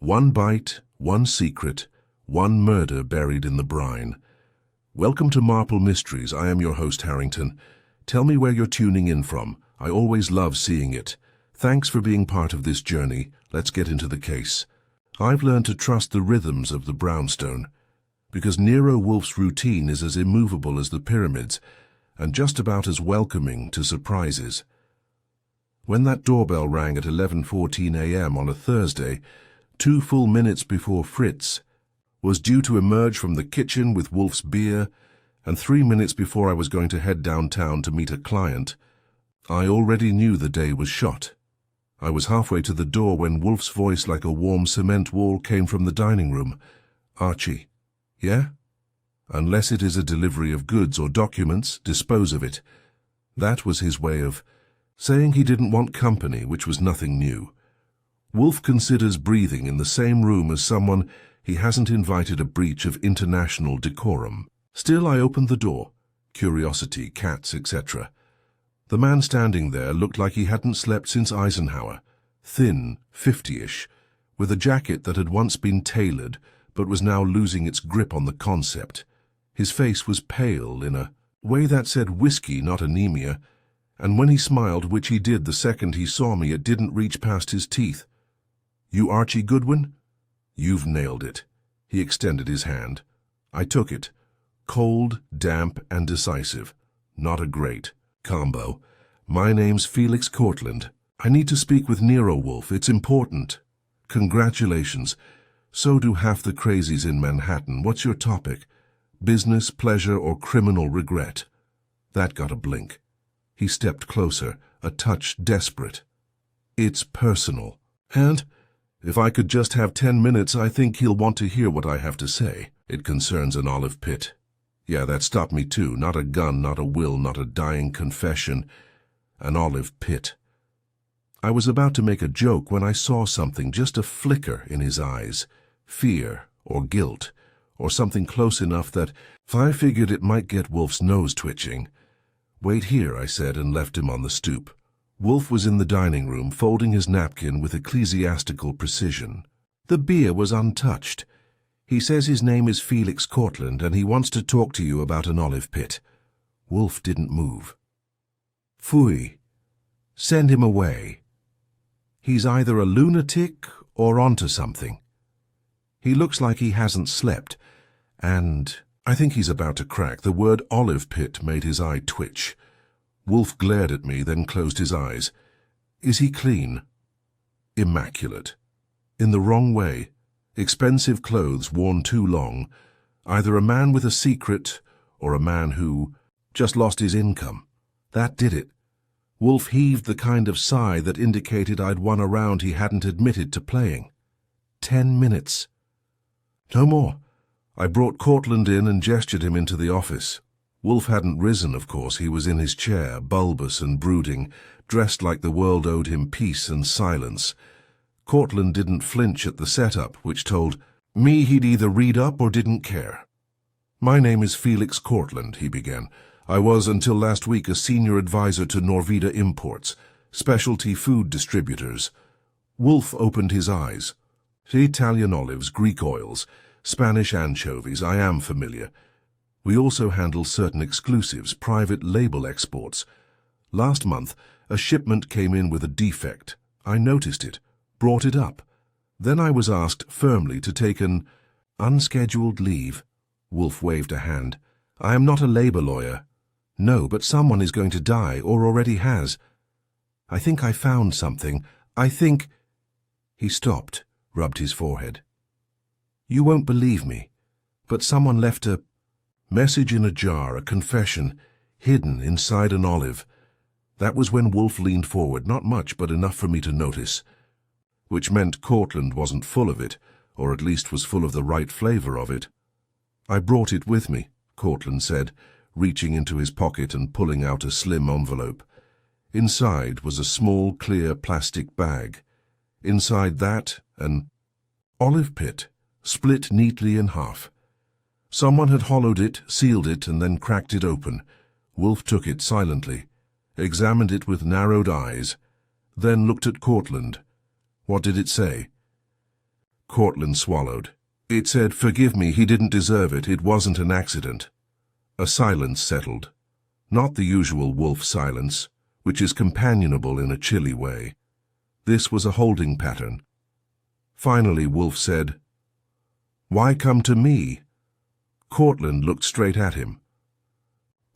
One bite, one secret, one murder buried in the brine. Welcome to Marple Mysteries. I am your host, Harrington. Tell me where you're tuning in from. I always love seeing it. Thanks for being part of this journey. Let's get into the case. I've learned to trust the rhythms of the brownstone, because Nero Wolfe's routine is as immovable as the pyramids, and just about as welcoming to surprises. When that doorbell rang at 11:14 a.m. on a Thursday, 2 full minutes before Fritz was due to emerge from the kitchen with Wolfe's beer, and 3 minutes before I was going to head downtown to meet a client, I already knew the day was shot. I was halfway to the door when Wolfe's voice, like a warm cement wall, came from the dining room. "Archie." "Yeah?" "Unless it is a delivery of goods or documents, dispose of it." That was his way of saying he didn't want company, which was nothing new. Wolfe considers breathing in the same room as someone he hasn't invited a breach of international decorum. Still, I opened the door. Curiosity, cats, etc. The man standing there looked like he hadn't slept since Eisenhower. Thin, 50-ish, with a jacket that had once been tailored but was now losing its grip on the concept. His face was pale in a way that said whiskey, not anemia, and when he smiled, which he did the second he saw me, it didn't reach past his teeth. "You Archie Goodwin?" "You've nailed it." He extended his hand. I took it. Cold, damp, and decisive. Not a great combo. "My name's Felix Cortland. I need to speak with Nero Wolfe. It's important." "Congratulations. So do half the crazies in Manhattan. What's your topic? Business, pleasure, or criminal regret?" That got a blink. He stepped closer, a touch desperate. "It's personal. And if I could just have 10 minutes, I think he'll want to hear what I have to say. It concerns an olive pit." Yeah, that stopped me too. Not a gun, not a will, not a dying confession. An olive pit. I was about to make a joke when I saw something, just a flicker in his eyes. Fear, or guilt, or something close enough that I figured it might get Wolfe's nose twitching. "Wait here," I said, and left him on the stoop. Wolfe was in the dining room, folding his napkin with ecclesiastical precision. The beer was untouched. "He says his name is Felix Cortland, and he wants to talk to you about an olive pit." Wolfe didn't move. "Phooey. Send him away. He's either a lunatic or onto something. He looks like he hasn't slept, and I think he's about to crack." The word olive pit made his eye twitch. Wolfe glared at me, then closed his eyes. "Is he clean?" "Immaculate. In the wrong way. Expensive clothes worn too long. Either a man with a secret or a man who just lost his income." That did it. Wolfe heaved the kind of sigh that indicated I'd won a round he hadn't admitted to playing. 10 minutes. No more. I brought Cortland in and gestured him into the office. Wolfe hadn't risen, of course. He was in his chair, bulbous and brooding, dressed like the world owed him peace and silence. Cortland didn't flinch at the setup, which told me he'd either read up or didn't care. "My name is Felix Cortland," he began. "I was, until last week, a senior advisor to Norvita Imports, specialty food distributors." Wolfe opened his eyes. "Italian olives, Greek oils, Spanish anchovies, I am familiar. We also handle certain exclusives, private label exports. Last month, a shipment came in with a defect. I noticed it, brought it up. Then I was asked firmly to take an unscheduled leave." Wolfe waved a hand. "I am not a labor lawyer." "No, but someone is going to die, or already has. I think I found something. I think—" He stopped, rubbed his forehead. "You won't believe me, but someone left a message in a jar, a confession, hidden inside an olive." That was when Wolfe leaned forward, not much, but enough for me to notice. Which meant Cortland wasn't full of it, or at least was full of the right flavor of it. "I brought it with me," Cortland said, reaching into his pocket and pulling out a slim envelope. Inside was a small, clear plastic bag. Inside that, an olive pit, split neatly in half. Someone had hollowed it, sealed it, and then cracked it open. Wolfe took it silently, examined it with narrowed eyes, then looked at Cortland. "What did it say?" Cortland swallowed. It said, "Forgive me, he didn't deserve it. It wasn't an accident." A silence settled. Not the usual Wolfe silence, which is companionable in a chilly way. This was a holding pattern. Finally, Wolfe said, "Why come to me?" Cortland looked straight at him.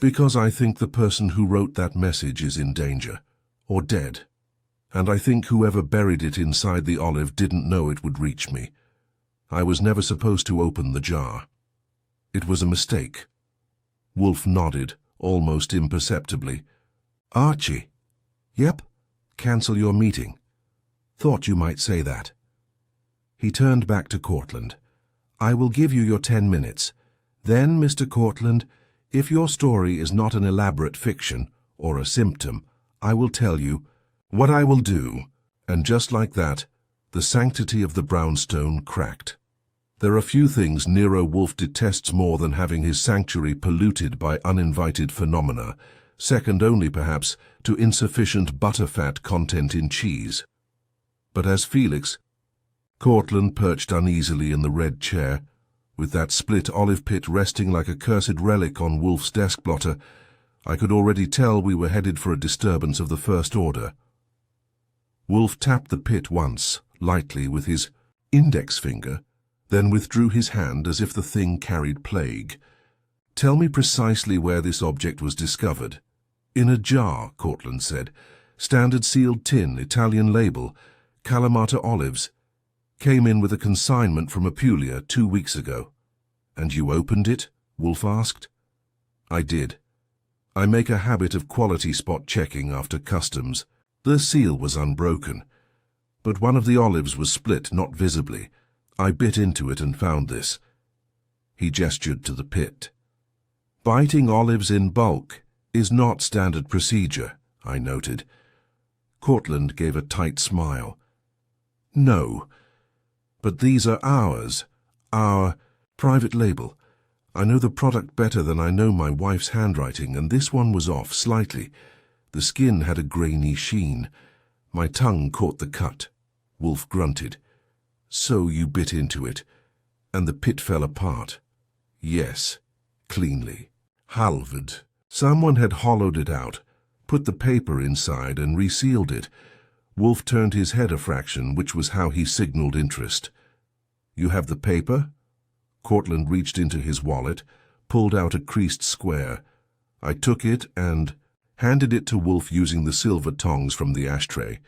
"Because I think the person who wrote that message is in danger, or dead. And I think whoever buried it inside the olive didn't know it would reach me. I was never supposed to open the jar. It was a mistake." Wolfe nodded, almost imperceptibly. "Archie?" "Yep. Cancel your meeting. Thought you might say that." He turned back to Cortland. "I will give you your 10 minutes. Then, Mr. Cortland, if your story is not an elaborate fiction or a symptom, I will tell you what I will do." And just like that, the sanctity of the brownstone cracked. There are few things Nero Wolfe detests more than having his sanctuary polluted by uninvited phenomena, second only, perhaps, to insufficient butterfat content in cheese. But as Felix, Cortland perched uneasily in the red chair, with that split olive pit resting like a cursed relic on Wolfe's desk blotter, I could already tell we were headed for a disturbance of the first order. Wolfe tapped the pit once, lightly, with his index finger, then withdrew his hand as if the thing carried plague. "Tell me precisely where this object was discovered." "In a jar," Cortland said. "Standard sealed tin, Italian label, Kalamata olives. Came in with a consignment from Apulia 2 weeks ago." "And you opened it?" Wolfe asked. "I did. I make a habit of quality spot checking after customs. The seal was unbroken, but one of the olives was split, not visibly. I bit into it and found this." He gestured to the pit. "Biting olives in bulk is not standard procedure," I noted. Cortland gave a tight smile. "No, but these are ours, our private label. I know the product better than I know my wife's handwriting, and this one was off slightly. The skin had a grainy sheen. My tongue caught the cut." Wolfe grunted. "So you bit into it, and the pit fell apart?" "Yes, cleanly. Halved. Someone had hollowed it out, put the paper inside, and resealed it." Wolfe turned his head a fraction, which was how he signaled interest. "You have the paper?" Cortland reached into his wallet, pulled out a creased square. I took it and handed it to Wolfe using the silver tongs from the ashtray,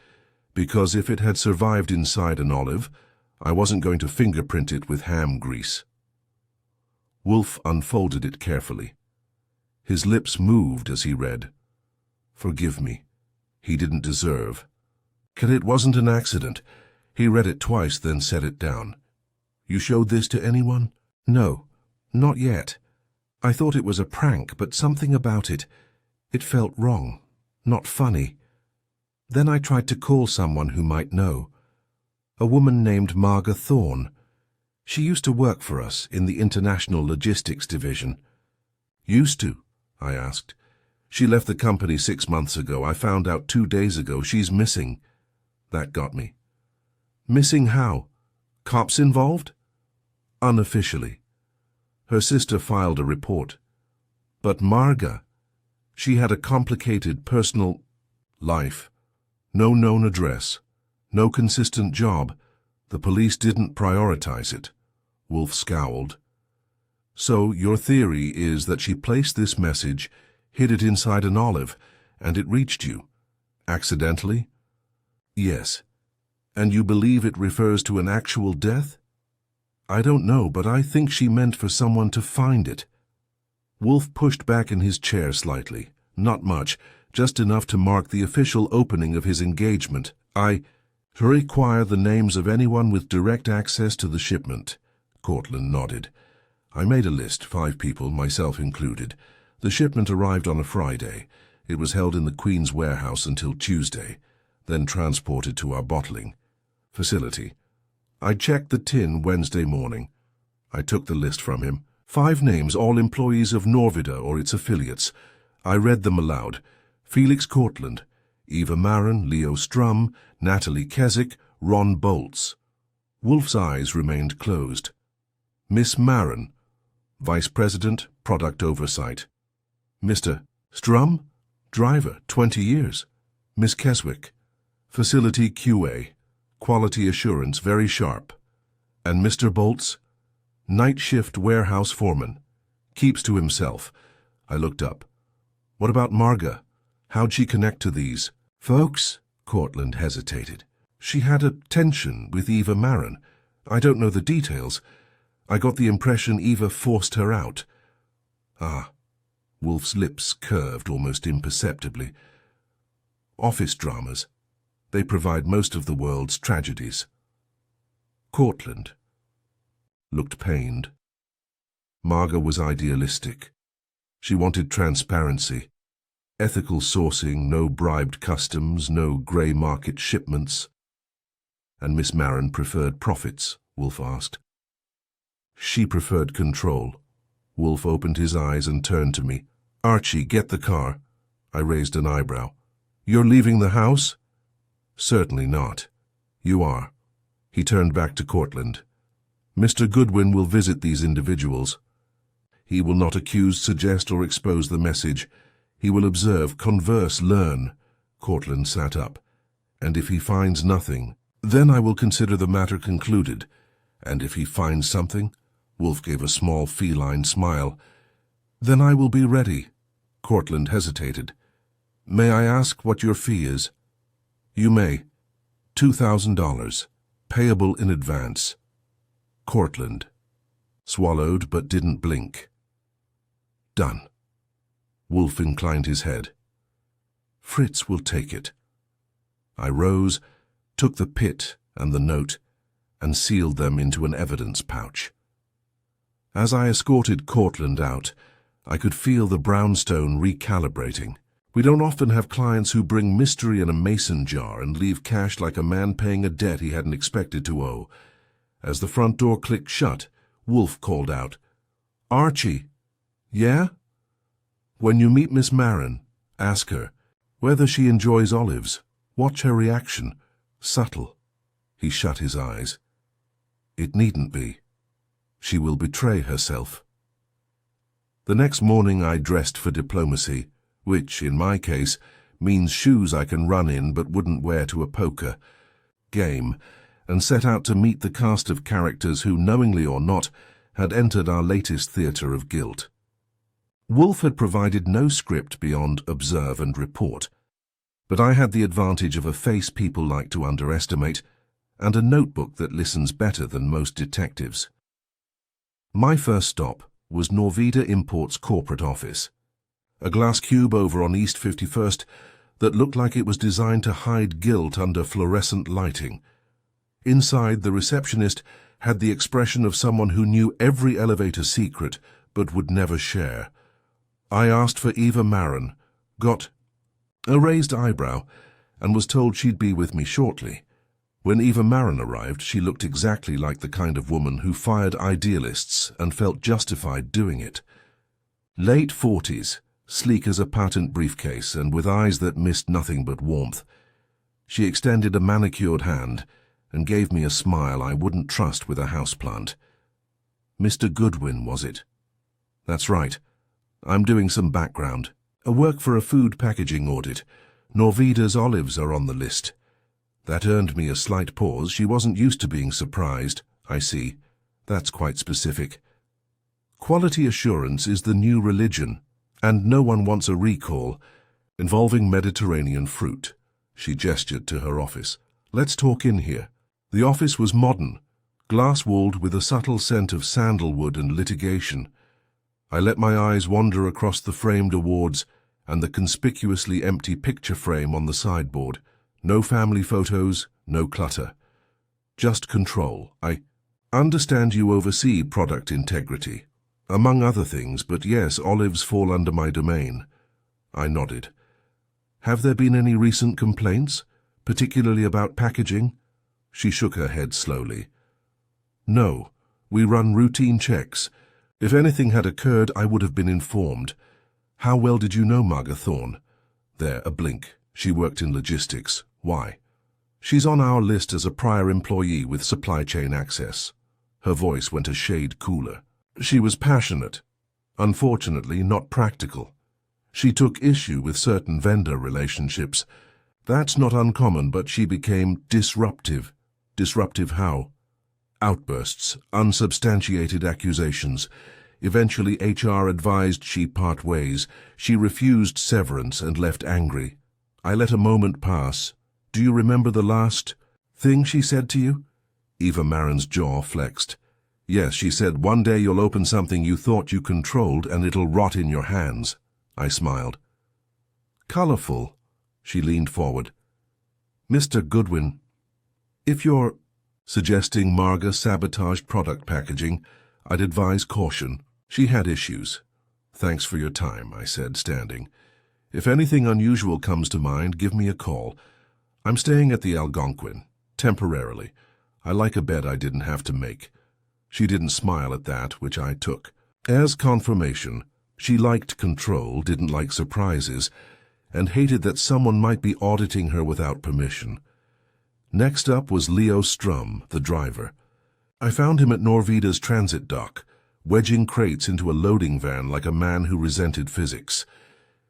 because if it had survived inside an olive, I wasn't going to fingerprint it with ham grease. Wolfe unfolded it carefully. His lips moved as he read. "Forgive me. He didn't deserve." "It wasn't an accident." He read it twice, then set it down. "You showed this to anyone?" "No, not yet. I thought it was a prank, but something about it felt wrong, not funny. Then I tried to call someone who might know. A woman named Marga Thorne. She used to work for us in the International Logistics Division." "Used to?" I asked. "She left the company 6 months ago. I found out 2 days ago she's missing." That got me. "Missing how? Cops involved?" "Unofficially. Her sister filed a report. But Marga, she had a complicated personal life. No known address. No consistent job. The police didn't prioritize it." Wolfe scowled. "So your theory is that she placed this message, hid it inside an olive, and it reached you? Accidentally?" "Yes. And you believe it refers to an actual death?" "I don't know, but I think she meant for someone to find it." Wolfe pushed back in his chair slightly. Not much, just enough to mark the official opening of his engagement. "I require the names of anyone with direct access to the shipment." Cortland nodded. I made a list, 5 people, myself included. The shipment arrived on a Friday. It was held in the Queen's warehouse until Tuesday, then transported to our bottling facility. I checked the tin Wednesday morning. I took the list from him. 5 names, all employees of Norvida or its affiliates. I read them aloud. Felix Cortland, Eva Marin, Leo Strum, Natalie Keswick, Ron Boltz. Wolfe's eyes remained closed. Miss Marin, Vice President, Product Oversight. Mr. Strum, Driver, 20 years. Miss Keswick, Facility QA, Quality Assurance, very sharp. And Mr. Bolts, Night Shift Warehouse Foreman, keeps to himself. I looked up. What about Marga? How'd she connect to these folks? Cortland hesitated. She had a tension with Eva Marin. I don't know the details. I got the impression Eva forced her out. Ah. Wolfe's lips curved almost imperceptibly. Office dramas. They provide most of the world's tragedies. Cortland looked pained. Marga was idealistic. She wanted transparency, ethical sourcing, no bribed customs, no grey market shipments. And Miss Marin preferred profits, Wolfe asked. She preferred control. Wolfe opened his eyes and turned to me. Archie, get the car. I raised an eyebrow. You're leaving the house? Certainly not. You are. He turned back to Cortland. Mr. Goodwin will visit these individuals. He will not accuse, suggest, or expose the message. He will observe, converse, learn. Cortland sat up. And if he finds nothing, then I will consider the matter concluded. And if he finds something, Wolfe gave a small feline smile, then I will be ready. Cortland hesitated. May I ask what your fee is? You may. $2,000, payable in advance. Cortland swallowed but didn't blink. Done. Wolfe inclined his head. Fritz will take it. I rose, took the pit and the note, and sealed them into an evidence pouch. As I escorted Cortland out, I could feel the brownstone recalibrating. We don't often have clients who bring mystery in a mason jar and leave cash like a man paying a debt he hadn't expected to owe. As the front door clicked shut, Wolfe called out, Archie, yeah? When you meet Miss Marin, ask her whether she enjoys olives. Watch her reaction. Subtle. He shut his eyes. It needn't be. She will betray herself. The next morning I dressed for diplomacy, which, in my case, means shoes I can run in but wouldn't wear to a poker game, and set out to meet the cast of characters who, knowingly or not, had entered our latest theatre of guilt. Wolfe had provided no script beyond observe and report, but I had the advantage of a face people like to underestimate and a notebook that listens better than most detectives. My first stop was Norvida Imports' corporate office, a glass cube over on East 51st that looked like it was designed to hide guilt under fluorescent lighting. Inside, the receptionist had the expression of someone who knew every elevator secret but would never share. I asked for Eva Marin, got a raised eyebrow, and was told she'd be with me shortly. When Eva Marin arrived, she looked exactly like the kind of woman who fired idealists and felt justified doing it. Late 40s, sleek as a patent briefcase and with eyes that missed nothing but warmth. She extended a manicured hand and gave me a smile I wouldn't trust with a houseplant. Mr. Goodwin, was it? That's right. I'm doing some background. A work for a food packaging audit. Norvida's olives are on the list. That earned me a slight pause. She wasn't used to being surprised. I see. That's quite specific. Quality assurance is the new religion, and no one wants a recall involving Mediterranean fruit. She gestured to her office. Let's talk in here. The office was modern, glass-walled with a subtle scent of sandalwood and litigation. I let my eyes wander across the framed awards and the conspicuously empty picture frame on the sideboard. No family photos, no clutter. Just control. I understand you oversee product integrity, among other things, but yes, olives fall under my domain. I nodded. Have there been any recent complaints, particularly about packaging? She shook her head slowly. No, we run routine checks. If anything had occurred, I would have been informed. How well did you know Marga Thorne? There, a blink. She worked in logistics. Why? She's on our list as a prior employee with supply chain access. Her voice went a shade cooler. She was passionate, unfortunately not practical. She took issue with certain vendor relationships. That's not uncommon, but she became disruptive. Disruptive how? Outbursts, unsubstantiated accusations. Eventually HR advised she part ways. She refused severance and left angry. I let a moment pass. Do you remember the last thing she said to you? Eva Marin's jaw flexed. Yes, she said, one day you'll open something you thought you controlled and it'll rot in your hands. I smiled. Colorful. She leaned forward. Mr. Goodwin, if you're suggesting Marga sabotaged product packaging, I'd advise caution. She had issues. Thanks for your time, I said, standing. If anything unusual comes to mind, give me a call. I'm staying at the Algonquin, temporarily. I like a bed I didn't have to make. She didn't smile at that, which I took. As confirmation, she liked control, didn't like surprises, and hated that someone might be auditing her without permission. Next up was Leo Strum, the driver. I found him at Norveda's transit dock, wedging crates into a loading van like a man who resented physics.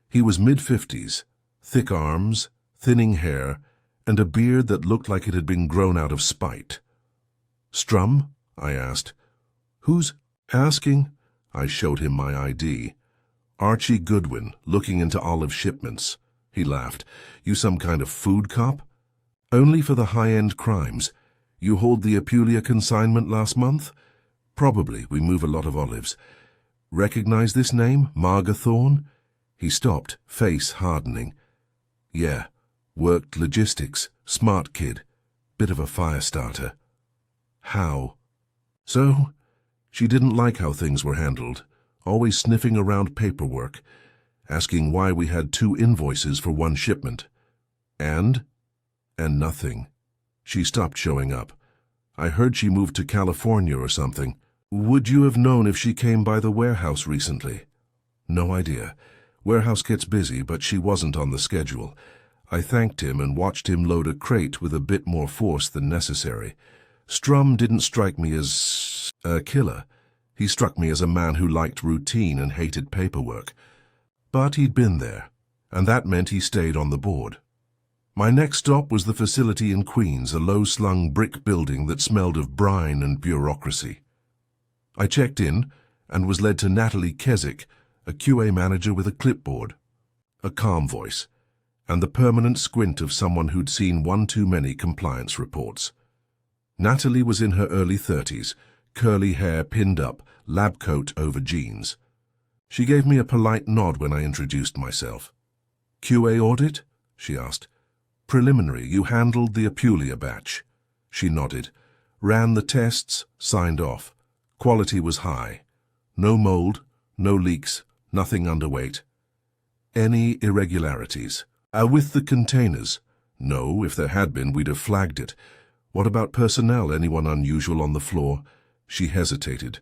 He was mid-50s, thick arms, thinning hair, and a beard that looked like it had been grown out of spite. Strum? I asked. Who's asking? I showed him my ID. Archie Goodwin, looking into Olive shipments. He laughed. You some kind of food cop? Only for the high-end crimes. You hauled the Apulia consignment last month? Probably. We move a lot of olives. Recognize this name? Marga Thorne? He stopped, face hardening. Yeah. Worked logistics. Smart kid. Bit of a fire starter. How? So? She didn't like how things were handled. Always sniffing around paperwork. Asking why we had 2 invoices for 1 shipment. And nothing. She stopped showing up. I heard she moved to California or something. Would you have known if she came by the warehouse recently? No idea. Warehouse gets busy, but she wasn't on the schedule. I thanked him and watched him load a crate with a bit more force than necessary. Strum didn't strike me as a killer. He struck me as a man who liked routine and hated paperwork. But he'd been there, and that meant he stayed on the board. My next stop was the facility in Queens, a low-slung brick building that smelled of brine and bureaucracy. I checked in and was led to Natalie Keswick, a QA manager with a clipboard, a calm voice, and the permanent squint of someone who'd seen one too many compliance reports. Natalie was in her early 30s, curly hair pinned up, lab coat over jeans. She gave me a polite nod when I introduced myself. QA audit? She asked. Preliminary, you handled the Apulia batch. She nodded. Ran the tests, signed off. Quality was high. No mold, no leaks, nothing underweight. Any irregularities? With the containers? No, if there had been, we'd have flagged it. What about personnel? Anyone unusual on the floor? She hesitated.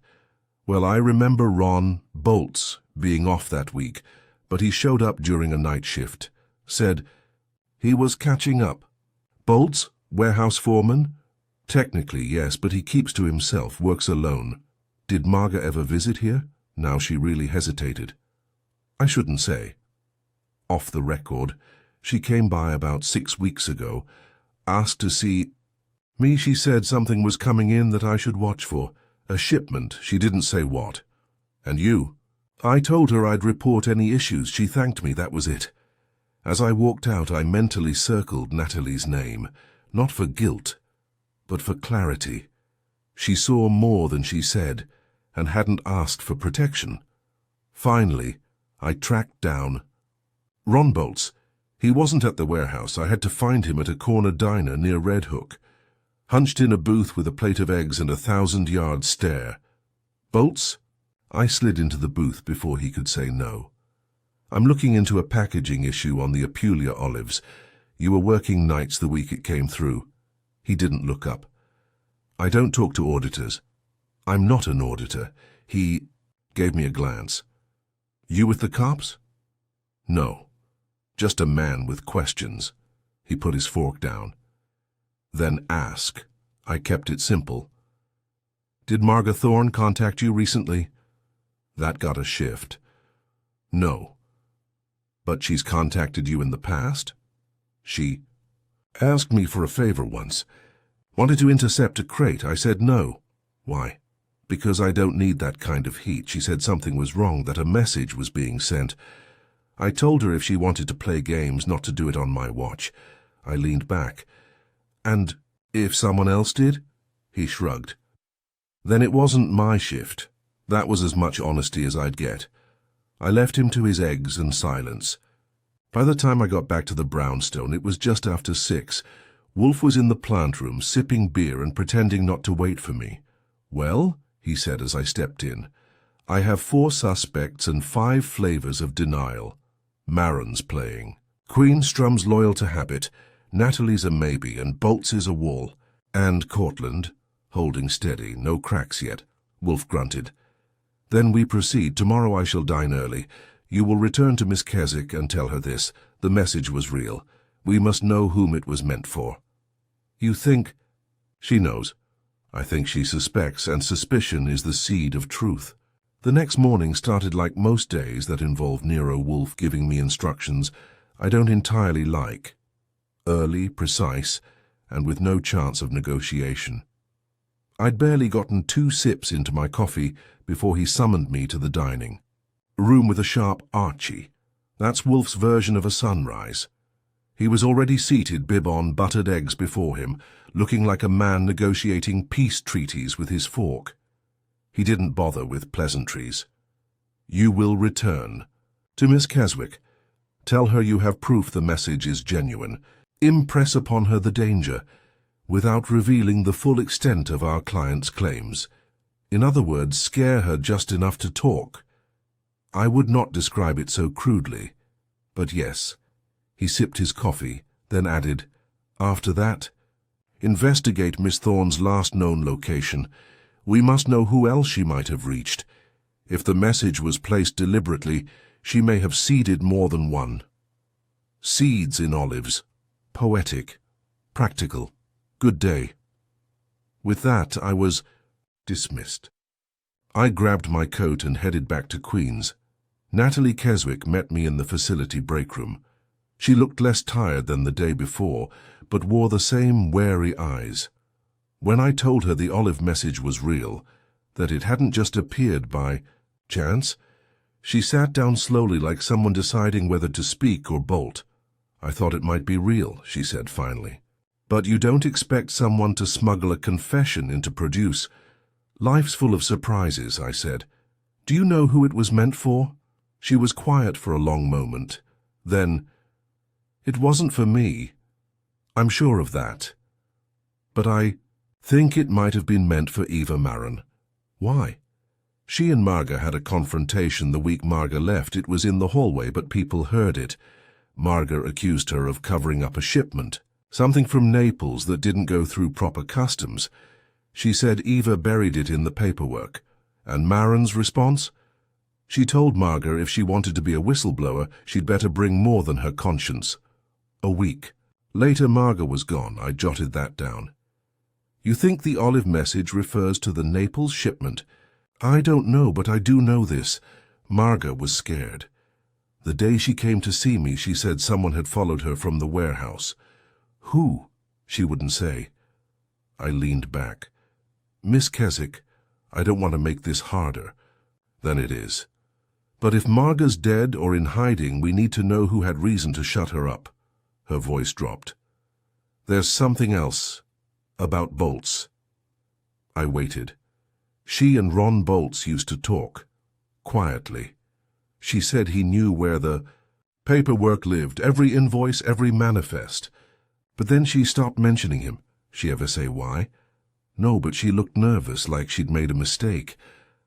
Well, I remember Ron Bolts being off that week, but he showed up during a night shift. Said he was catching up. Bolts? Warehouse foreman? Technically, yes, but he keeps to himself, works alone. Did Marga ever visit here? Now she really hesitated. I shouldn't say. Off the record, she came by about 6 weeks ago, asked to see me. She said something was coming in that I should watch for. A shipment, she didn't say what. And you? I told her I'd report any issues. She thanked me, that was it. As I walked out, I mentally circled Natalie's name, not for guilt, but for clarity. She saw more than she said, and hadn't asked for protection. Finally, I tracked down Ron Bolts. He wasn't at the warehouse. I had to find him at a corner diner near Red Hook. Hunched in a booth with a plate of eggs and a 1,000-yard stare. Bolts? I slid into the booth before he could say no. I'm looking into a packaging issue on the Apulia olives. You were working nights the week it came through. He didn't look up. I don't talk to auditors. I'm not an auditor. He gave me a glance. You with the cops? No. Just a man with questions. He put his fork down. Then ask. I kept it simple. Did Marga Thorne contact you recently? That got a shift. No. But she's contacted you in the past? She asked me for a favor once. Wanted to intercept a crate. I said no. Why? Because I don't need that kind of heat. She said something was wrong, that a message was being sent. I told her if she wanted to play games, not to do it on my watch. I leaned back. And if someone else did? He shrugged. Then it wasn't my shift. That was as much honesty as I'd get. I left him to his eggs and silence. By the time I got back to the brownstone, it was just after 6. Wolfe was in the plant room, sipping beer and pretending not to wait for me. Well, he said as I stepped in, I have 4 suspects and 5 flavors of denial. Maron's playing. Queenstrum's loyal to habit. Natalie's a maybe, and Bolt's is a wall. And Cortland, holding steady, no cracks yet. Wolfe grunted. Then we proceed. Tomorrow I shall dine early. You will return to Miss Keswick and tell her this. The message was real. We must know whom it was meant for. You think? She knows. I think she suspects, and suspicion is the seed of truth. The next morning started like most days that involve Nero Wolfe giving me instructions I don't entirely like. Early, precise, and with no chance of negotiation. I'd barely gotten 2 sips into my coffee before he summoned me to the dining. A room with a sharp Archie. That's Wolfe's version of a sunrise. He was already seated, bib on, buttered eggs before him, looking like a man negotiating peace treaties with his fork. He didn't bother with pleasantries. You will return. To Miss Keswick. Tell her you have proof the message is genuine. Impress upon her the danger, without revealing the full extent of our client's claims. In other words, scare her just enough to talk. I would not describe it so crudely, but yes. He sipped his coffee, then added, after that, investigate Miss Thorne's last known location. We must know who else she might have reached. If the message was placed deliberately, she may have seeded more than one. Seeds in olives. Poetic. Practical. Good day. With that, I was dismissed. I grabbed my coat and headed back to Queen's. Natalie Keswick met me in the facility break room. She looked less tired than the day before, but wore the same wary eyes. When I told her the olive message was real, that it hadn't just appeared by chance, she sat down slowly like someone deciding whether to speak or bolt. I thought it might be real, she said finally. But you don't expect someone to smuggle a confession into produce. Life's full of surprises, I said. Do you know who it was meant for? She was quiet for a long moment. Then, it wasn't for me. I'm sure of that. But I think it might have been meant for Eva Maron. Why? She and Marga had a confrontation the week Marga left. It was in the hallway, but people heard it. Marga accused her of covering up a shipment, something from Naples that didn't go through proper customs. She said Eva buried it in the paperwork. And Maron's response? She told Marga if she wanted to be a whistleblower, she'd better bring more than her conscience. A week. Later Marga was gone. I jotted that down. You think the olive message refers to the Naples shipment? I don't know, but I do know this. Marga was scared. The day she came to see me, she said someone had followed her from the warehouse. Who? She wouldn't say. I leaned back. Miss Keswick, I don't want to make this harder than it is. But if Marga's dead or in hiding, we need to know who had reason to shut her up. Her voice dropped. There's something else. About Bolts. I waited. She and Ron Bolts used to talk. Quietly. She said he knew where the paperwork lived, every invoice, every manifest. But then she stopped mentioning him. She ever say why? No, but she looked nervous, like she'd made a mistake.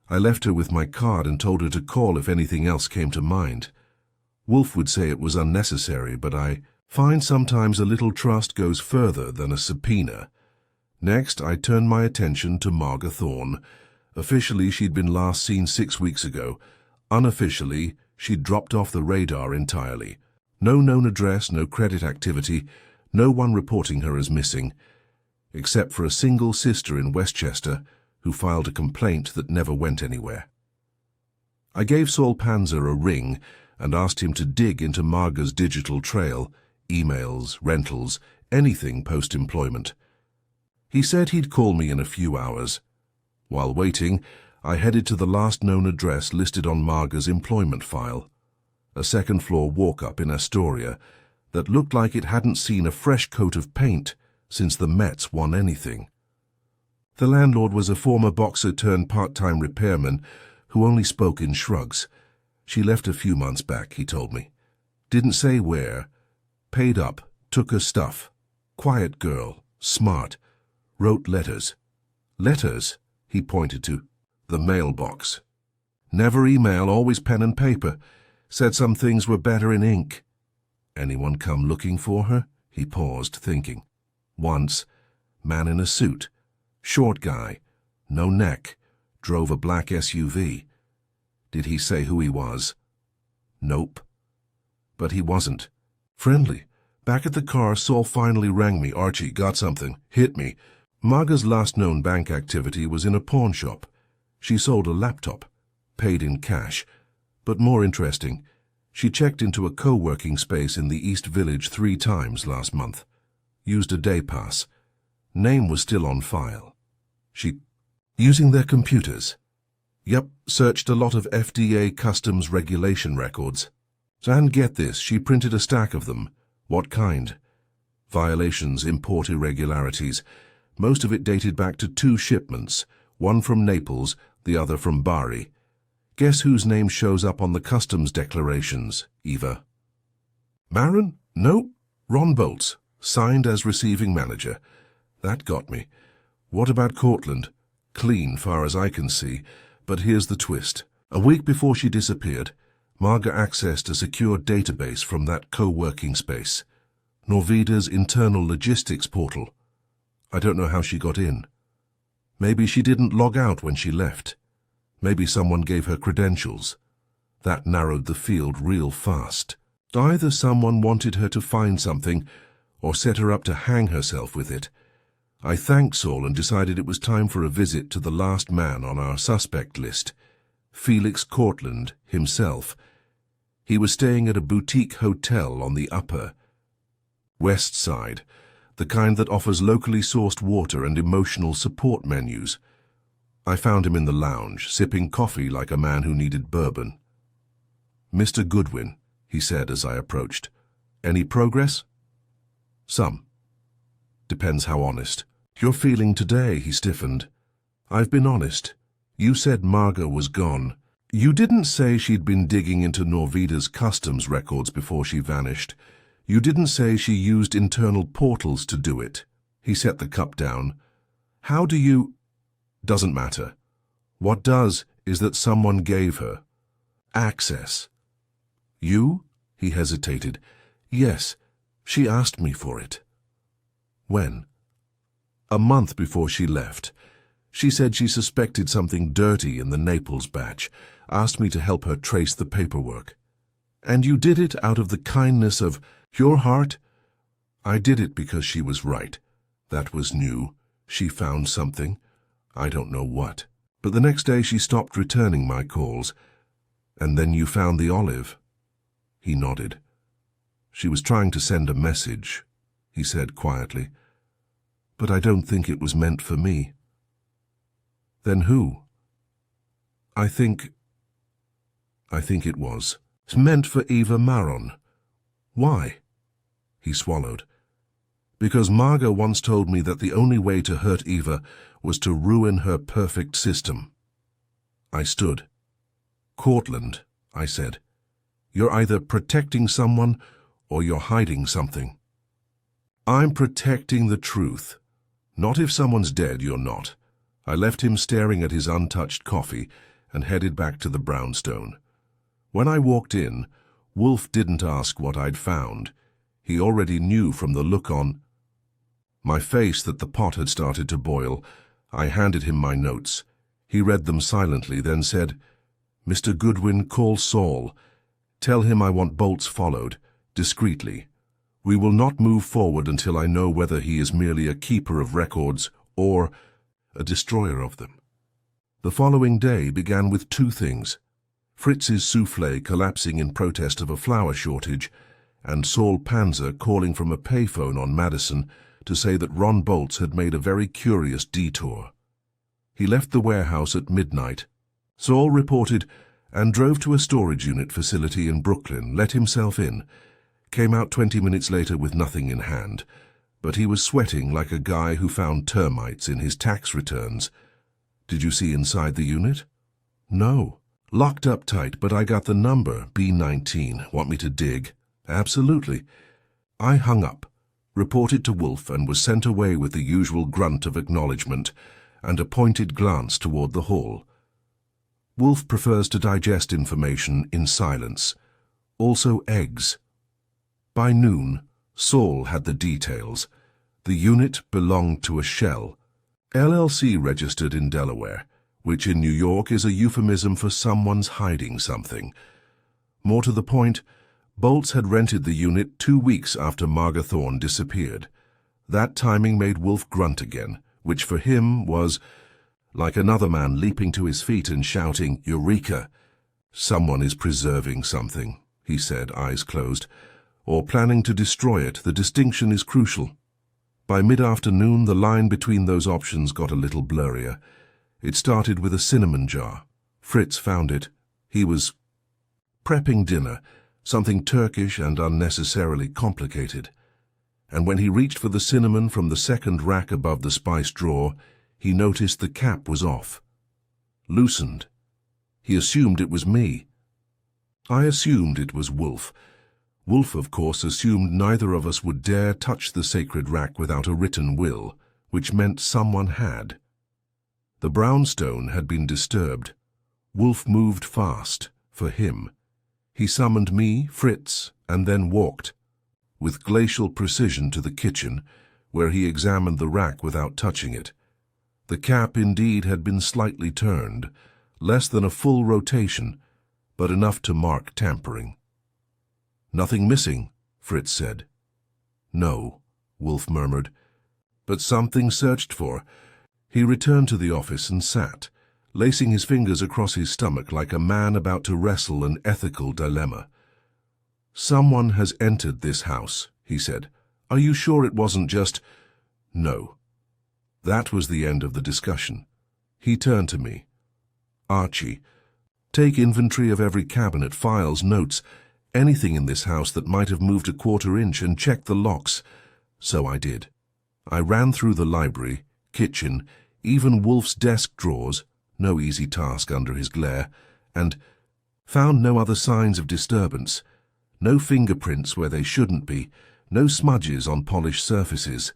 I left her with my card and told her to call if anything else came to mind. Wolfe would say it was unnecessary, but I find sometimes a little trust goes further than a subpoena. Next, I turned my attention to Marga Thorne. Officially, she'd been last seen 6 weeks ago. Unofficially, she'd dropped off the radar entirely. No known address, no credit activity, no one reporting her as missing. except for a single sister in Westchester who filed a complaint that never went anywhere. I gave Saul Panzer a ring and asked him to dig into Marga's digital trail, emails, rentals, anything post-employment. He said he'd call me in a few hours. While waiting, I headed to the last known address listed on Marga's employment file, a second-floor walk-up in Astoria that looked like it hadn't seen a fresh coat of paint since the Mets won anything. The landlord was a former boxer-turned-part-time repairman who only spoke in shrugs. She left a few months back, he told me. Didn't say where. Paid up, took her stuff. Quiet girl, smart. Wrote letters. Letters, he pointed to. The mailbox. Never email, always pen and paper. Said some things were better in ink. Anyone come looking for her? He paused, thinking. Once. Man in a suit. Short guy. No neck. Drove a black SUV. Did he say who he was? Nope. But he wasn't. Friendly. Back at the car, Saul finally rang me. Archie, got something. Hit me. Marga's last known bank activity was in a pawn shop. She sold a laptop. Paid in cash. But more interesting, she checked into a co-working space in the East Village 3 times last month. Used a day pass. Name was still on file. Using their computers. Yep, searched a lot of FDA customs regulation records. And get this, she printed a stack of them. What kind? Violations, import irregularities. Most of it dated back to 2 shipments, one from Naples, the other from Bari. Guess whose name shows up on the customs declarations, Eva? Marin? No, Ron Boltz, signed as receiving manager. That got me. What about Cortland? Clean, far as I can see, but here's the twist. A week before she disappeared, Marga accessed a secure database from that co-working space, Norvida's internal logistics portal. I don't know how she got in. Maybe she didn't log out when she left. Maybe someone gave her credentials. That narrowed the field real fast. Either someone wanted her to find something, or set her up to hang herself with it. I thanked Saul and decided it was time for a visit to the last man on our suspect list, Felix Cortland himself. He was staying at a boutique hotel on the Upper West Side, the kind that offers locally sourced water and emotional support menus. I found him in the lounge, sipping coffee like a man who needed bourbon. Mr. Goodwin, he said as I approached. Any progress? Some. Depends how honest. You're feeling today, he stiffened. I've been honest. You said Marga was gone. You didn't say she'd been digging into Norvida's customs records before she vanished. You didn't say she used internal portals to do it. He set the cup down. How do you... Doesn't matter. What does is that someone gave her access. You? He hesitated. Yes, she asked me for it. When? A month before she left. She said she suspected something dirty in the Naples batch, asked me to help her trace the paperwork. And you did it out of the kindness of your heart? I did it because she was right. That was new. She found something. I don't know what. But the next day she stopped returning my calls. And then you found the olive. He nodded. She was trying to send a message, he said quietly. But I don't think it was meant for me. Then who? I think it was. It's meant for Eva Maron. Why? He swallowed. Because Marga once told me that the only way to hurt Eva was to ruin her perfect system. I stood. Cortland, I said. You're either protecting someone or you're hiding something. I'm protecting the truth. Not if someone's dead, you're not. I left him staring at his untouched coffee and headed back to the brownstone. When I walked in, Wolfe didn't ask what I'd found. He already knew from the look on my face that the pot had started to boil. I handed him my notes. He read them silently, then said, Mr. Goodwin, call Saul. Tell him I want bolts followed, discreetly. We will not move forward until I know whether he is merely a keeper of records or a destroyer of them. The following day began with two things: Fritz's souffle collapsing in protest of a flour shortage, and Saul Panzer calling from a payphone on Madison to say that Ron Boltz had made a very curious detour. He left the warehouse at midnight. Saul reported and drove to a storage unit facility in Brooklyn, let himself in, came out 20 minutes later with nothing in hand, but he was sweating like a guy who found termites in his tax returns. Did you see inside the unit? No. Locked up tight, but I got the number, B19. Want me to dig? Absolutely. I hung up, reported to Wolfe, and was sent away with the usual grunt of acknowledgement and a pointed glance toward the hall. Wolfe prefers to digest information in silence. Also eggs. By noon, Saul had the details. The unit belonged to a shell, LLC registered in Delaware, which in New York is a euphemism for someone's hiding something. More to the point, Boltz had rented the unit 2 weeks after Marga Thorne disappeared. That timing made Wolfe grunt again, which for him was like another man leaping to his feet and shouting, "Eureka!" "Someone is preserving something," he said, eyes closed, "or planning to destroy it. The distinction is crucial." By mid-afternoon, the line between those options got a little blurrier. It started with a cinnamon jar. Fritz found it. He was prepping dinner, something Turkish and unnecessarily complicated. And when he reached for the cinnamon from the second rack above the spice drawer, he noticed the cap was off. Loosened. He assumed it was me. I assumed it was Wolfe. Wolfe, of course, assumed neither of us would dare touch the sacred rack without a written will, which meant someone had. The brownstone had been disturbed. Wolfe moved fast, for him. He summoned me, Fritz, and then walked, with glacial precision, to the kitchen, where he examined the rack without touching it. The cap indeed had been slightly turned, less than a full rotation, but enough to mark tampering. "Nothing missing," Fritz said. "No," Wolfe murmured, "but something searched for." He returned to the office and sat, lacing his fingers across his stomach like a man about to wrestle an ethical dilemma. "Someone has entered this house," he said. "Are you sure it wasn't just—" "No." That was the end of the discussion. He turned to me. "Archie, take inventory of every cabinet, files, notes, anything in this house that might have moved a quarter inch, and check the locks." So I did. I ran through the library, kitchen, even Wolfe's desk drawers, no easy task under his glare, and found no other signs of disturbance. No fingerprints where they shouldn't be, no smudges on polished surfaces.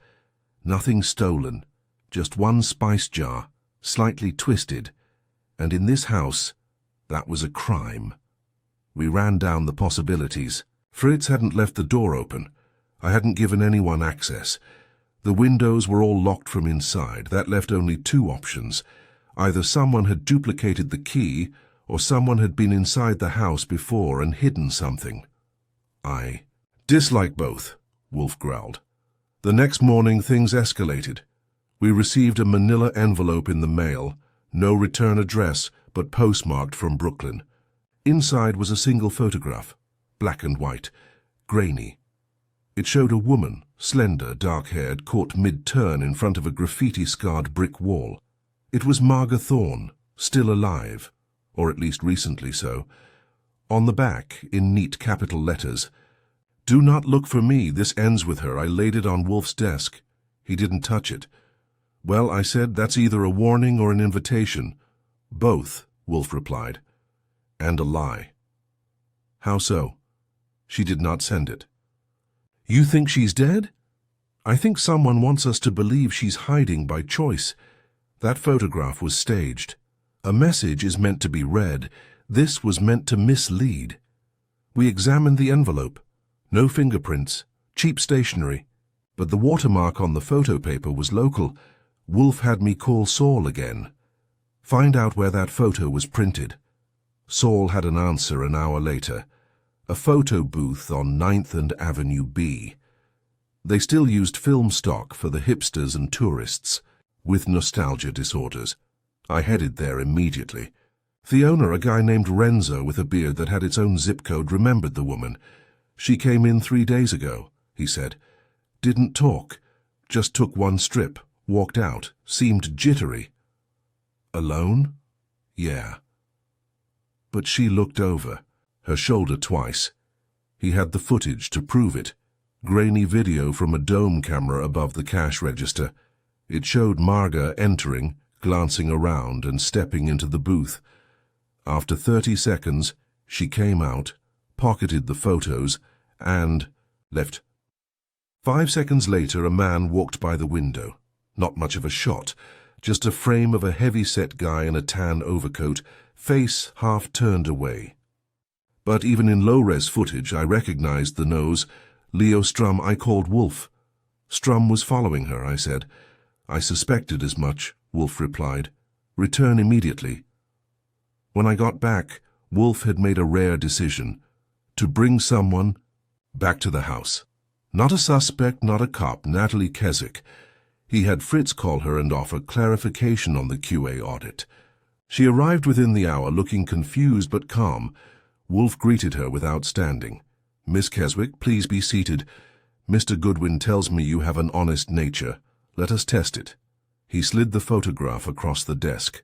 Nothing stolen, just one spice jar, slightly twisted, and in this house, that was a crime. We ran down the possibilities. Fritz hadn't left the door open. I hadn't given anyone access. The windows were all locked from inside. That left only two options. Either someone had duplicated the key, or someone had been inside the house before and hidden something. I dislike both, Wolfe growled. The next morning things escalated. We received a manila envelope in the mail, no return address, but postmarked from Brooklyn. Inside was a single photograph, black and white, grainy. It showed a woman, slender, dark-haired, caught mid-turn in front of a graffiti-scarred brick wall. It was Marga Thorne, still alive, or at least recently so. On the back, in neat capital letters, "Do not look for me, this ends with her. I laid it on Wolfe's desk. He didn't touch it." "Well," I said, "that's either a warning or an invitation." "Both," Wolfe replied. "And a lie." "How so?" "She did not send it." "You think she's dead?" "I think someone wants us to believe she's hiding by choice. That photograph was staged. A message is meant to be read. This was meant to mislead. We examined the envelope. No fingerprints, cheap stationery. But the watermark on the photo paper was local. Wolfe had me call Saul again. Find out where that photo was printed. Saul had an answer an hour later. A photo booth on 9th and Avenue B. They still used film stock for the hipsters and tourists with nostalgia disorders. I headed there immediately. The owner, a guy named Renzo with a beard that had its own zip code, remembered the woman. "She came in 3 days ago," he said. "Didn't talk. Just took one strip, walked out, seemed jittery." "Alone?" "Yeah." But she looked over, her shoulder twice. He had the footage to prove it. Grainy video from a dome camera above the cash register. It showed Marga entering, glancing around and stepping into the booth. After 30 seconds, she came out, pocketed the photos, and left. 5 seconds later, a man walked by the window. Not much of a shot, just a frame of a heavy-set guy in a tan overcoat, face half turned away. But even in low-res footage, I recognized the nose. "Leo Strum," I called Wolfe. "Strum was following her," I said. "I suspected as much," Wolfe replied. "Return immediately." When I got back, Wolfe had made a rare decision: to bring someone back to the house. Not a suspect, not a cop, Natalie Keswick. He had Fritz call her and offer clarification on the QA audit. She arrived within the hour, looking confused but calm. Wolfe greeted her without standing. "Miss Keswick, please be seated. Mr. Goodwin tells me you have an honest nature. Let us test it." He slid the photograph across the desk.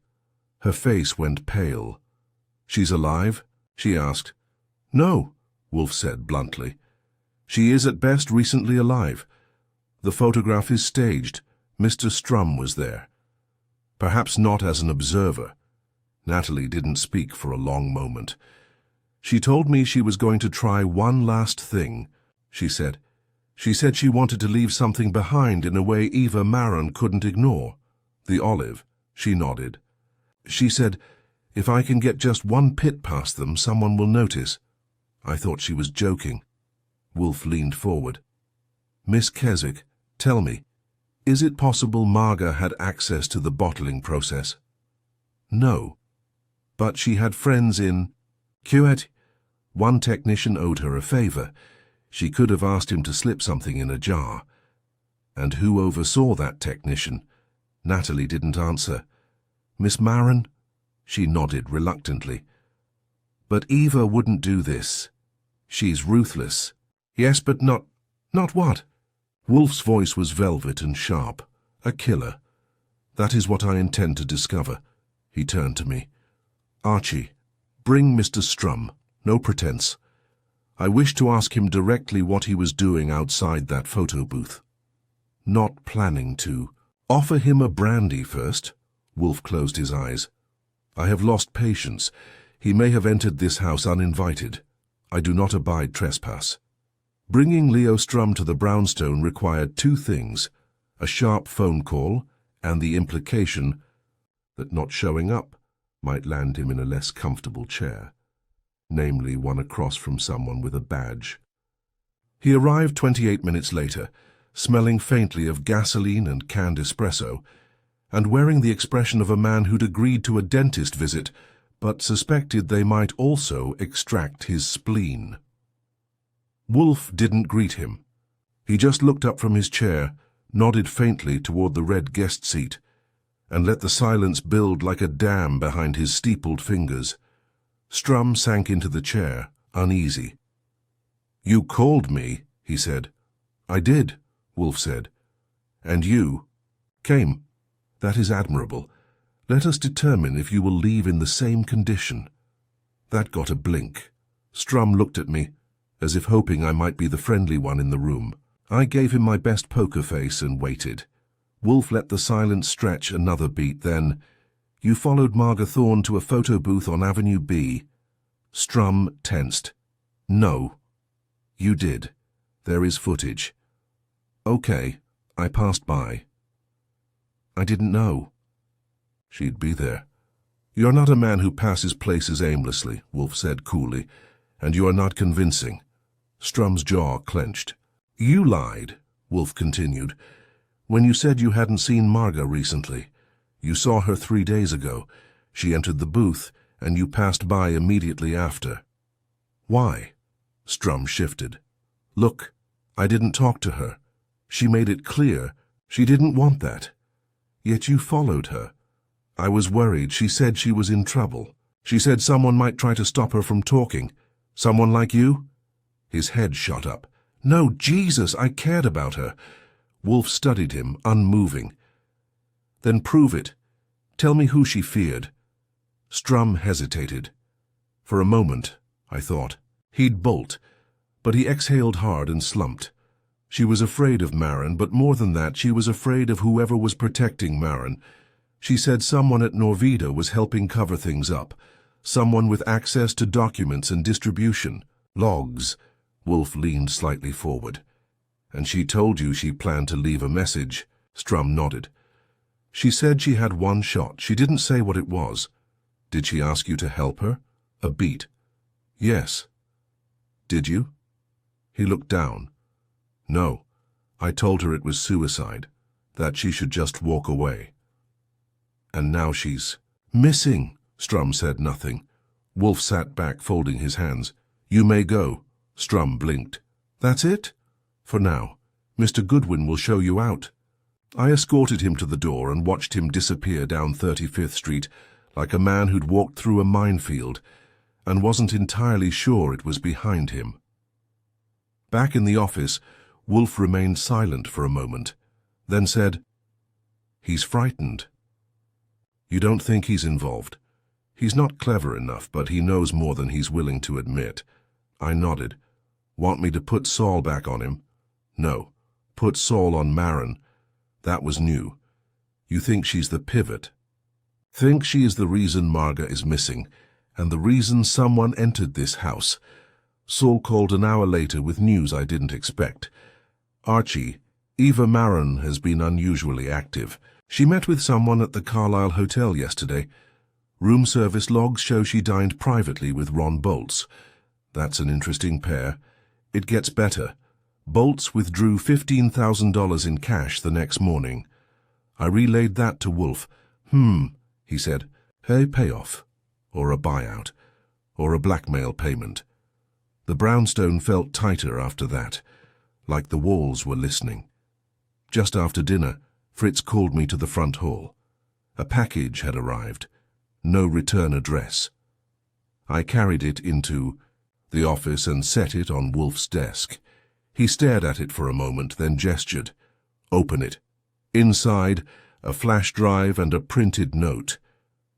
Her face went pale. "She's alive?" she asked. "No," Wolfe said bluntly. "She is at best recently alive. The photograph is staged. Mr. Strum was there." Perhaps not as an observer. Natalie didn't speak for a long moment. "She told me she was going to try one last thing," she said. "She said she wanted to leave something behind in a way Eva Maron couldn't ignore." "The olive," she nodded. "She said, if I can get just one pit past them, someone will notice." I thought she was joking. Wolfe leaned forward. "Miss Keswick, tell me, is it possible Marga had access to the bottling process?" "No. But she had friends in QA. One technician owed her a favor. She could have asked him to slip something in a jar." "And who oversaw that technician?" Natalie didn't answer. "Miss Maron?" She nodded reluctantly. "But Eva wouldn't do this. She's ruthless." "Yes, but not what?" Wolfe's voice was velvet and sharp. "A killer. That is what I intend to discover." He turned to me. "Archie, bring Mr. Strum. No pretense. I wish to ask him directly what he was doing outside that photo booth." "Not planning to." "Offer him a brandy first." Wolfe closed his eyes. "I have lost patience. He may have entered this house uninvited. I do not abide trespass." Bringing Leo Strum to the brownstone required 2 things: a sharp phone call and the implication that not showing up might land him in a less comfortable chair, namely one across from someone with a badge. He arrived 28 minutes later, smelling faintly of gasoline and canned espresso, and wearing the expression of a man who'd agreed to a dentist visit, but suspected they might also extract his spleen. Wolfe didn't greet him. He just looked up from his chair, nodded faintly toward the red guest seat, and let the silence build like a dam behind his steepled fingers. Strum sank into the chair, uneasy. "You called me," he said. "I did," Wolfe said. "And you came. That is admirable. Let us determine if you will leave in the same condition." That got a blink. Strum looked at me, as if hoping I might be the friendly one in the room. I gave him my best poker face and waited. Wolfe let the silence stretch another beat, then, "You followed Marga Thorne to a photo booth on Avenue B." Strum tensed. "No." "You did. There is footage." "Okay, I passed by." "I didn't know." "She'd be there." "You're not a man who passes places aimlessly," Wolfe said coolly, "and you are not convincing." Strum's jaw clenched. "You lied," Wolfe continued, "when you said you hadn't seen Marga recently. You saw her 3 days ago. She entered the booth, and you passed by immediately after." "Why?" Strum shifted. "Look, I didn't talk to her. She made it clear she didn't want that. Yet you followed her. I was worried. She said she was in trouble. She said someone might try to stop her from talking. Someone like you? His head shot up. No, Jesus, I cared about her. Wolfe studied him, unmoving. Then prove it. Tell me who she feared. Strum hesitated. For a moment, I thought, he'd bolt, but he exhaled hard and slumped. She was afraid of Marin, but more than that, she was afraid of whoever was protecting Marin. She said someone at Norvida was helping cover things up. Someone with access to documents and distribution. Logs. Wolfe leaned slightly forward. And she told you she planned to leave a message. Strum nodded. She said she had one shot. She didn't say what it was. Did she ask you to help her? A beat. Yes. Did you? He looked down. No. I told her it was suicide, that she should just walk away. And now she's missing. Strum said nothing. Wolfe sat back, folding his hands. You may go. Strum blinked. That's it? For now. Mr. Goodwin will show you out. I escorted him to the door and watched him disappear down 35th Street like a man who'd walked through a minefield and wasn't entirely sure it was behind him. Back in the office, Wolfe remained silent for a moment, then said, He's frightened. You don't think he's involved? He's not clever enough, but he knows more than he's willing to admit. I nodded. Want me to put Saul back on him? No. Put Saul on Marin. That was new. You think she's the pivot? Think she is the reason Marga is missing, and the reason someone entered this house. Saul called an hour later with news I didn't expect. Archie, Eva Marin has been unusually active. She met with someone at the Carlisle Hotel yesterday. Room service logs show she dined privately with Ron Bolts. That's an interesting pair. It gets better. Bolts withdrew $15,000 in cash the next morning. I relayed that to Wolfe. He said, a payoff, or a buyout, or a blackmail payment. The brownstone felt tighter after that, like the walls were listening. Just after dinner, Fritz called me to the front hall. A package had arrived. No return address. I carried it into the office and set it on Wolfe's desk. He stared at it for a moment, then gestured. Open it. Inside, a flash drive and a printed note.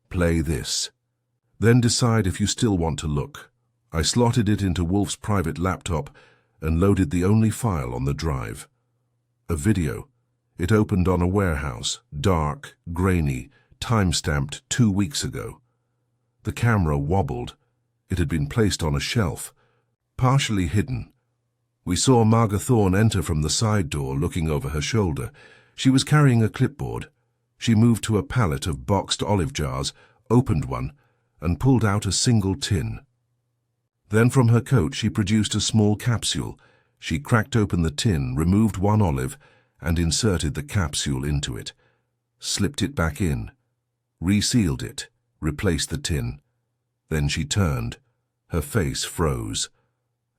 Play this. Then decide if you still want to look. I slotted it into Wolfe's private laptop and loaded the only file on the drive. A video. It opened on a warehouse, dark, grainy, time-stamped 2 weeks ago. The camera wobbled. It had been placed on a shelf, partially hidden. We saw Marga Thorne enter from the side door, looking over her shoulder. She was carrying a clipboard. She moved to a pallet of boxed olive jars, opened one, and pulled out a single tin. Then from her coat she produced a small capsule. She cracked open the tin, removed one olive, and inserted the capsule into it. Slipped it back in. Resealed it. Replaced the tin. Then she turned. Her face froze.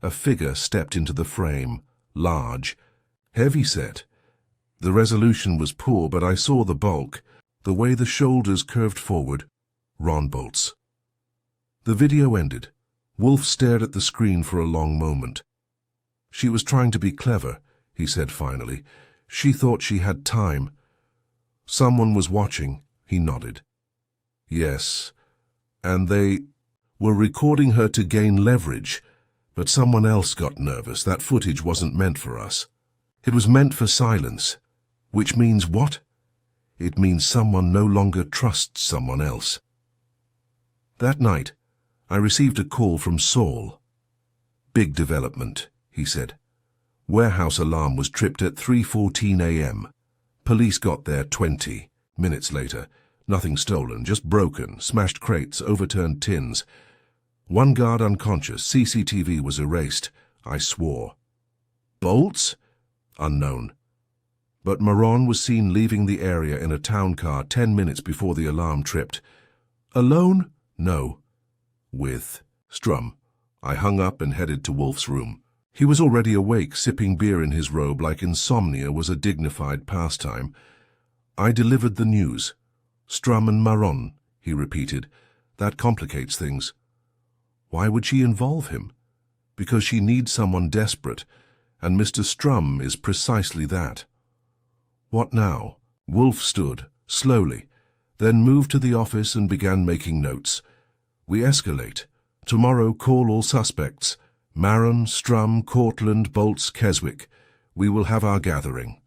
A figure stepped into the frame, large, heavy-set. The resolution was poor, but I saw the bulk, the way the shoulders curved forward. Ron Bolts. The video ended. Wolfe stared at the screen for a long moment. She was trying to be clever, he said finally. She thought she had time. Someone was watching, he nodded. Yes, and they were recording her to gain leverage, but someone else got nervous. That footage wasn't meant for us. It was meant for silence. Which means what? It means someone no longer trusts someone else. That night, I received a call from Saul. Big development, he said. Warehouse alarm was tripped at 3:14 a.m. Police got there 20 minutes later. Nothing stolen, just broken, smashed crates, overturned tins. One guard unconscious. CCTV was erased. I swore. Bolts? Unknown. But Maron was seen leaving the area in a town car 10 minutes before the alarm tripped. Alone? No. With Strum. I hung up and headed to Wolfe's room. He was already awake, sipping beer in his robe like insomnia was a dignified pastime. I delivered the news. Strum and Maron, he repeated. That complicates things. Why would she involve him? Because she needs someone desperate, and Mr. Strum is precisely that. What now? Wolfe stood, slowly, then moved to the office and began making notes. We escalate. Tomorrow call all suspects. Maron, Strum, Cortland, Bolts, Keswick. We will have our gathering.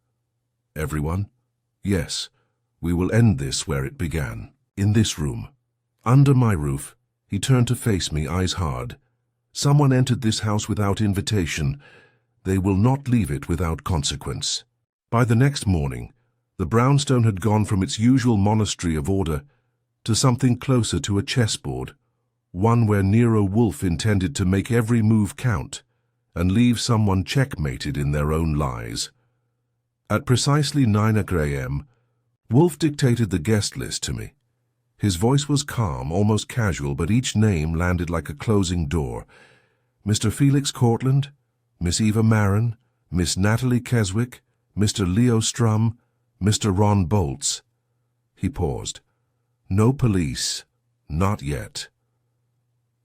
Everyone? Yes. We will end this where it began. In this room. Under my roof. He turned to face me, eyes hard. Someone entered this house without invitation. They will not leave it without consequence. By the next morning, the brownstone had gone from its usual monastery of order to something closer to a chessboard, one where Nero Wolfe intended to make every move count and leave someone checkmated in their own lies. At precisely 9 a.m., Wolfe dictated the guest list to me. His voice was calm, almost casual, but each name landed like a closing door. Mr. Felix Cortland, Miss Eva Maron, Miss Natalie Keswick, Mr. Leo Strum, Mr. Ron Bolts. He paused. No police. Not yet.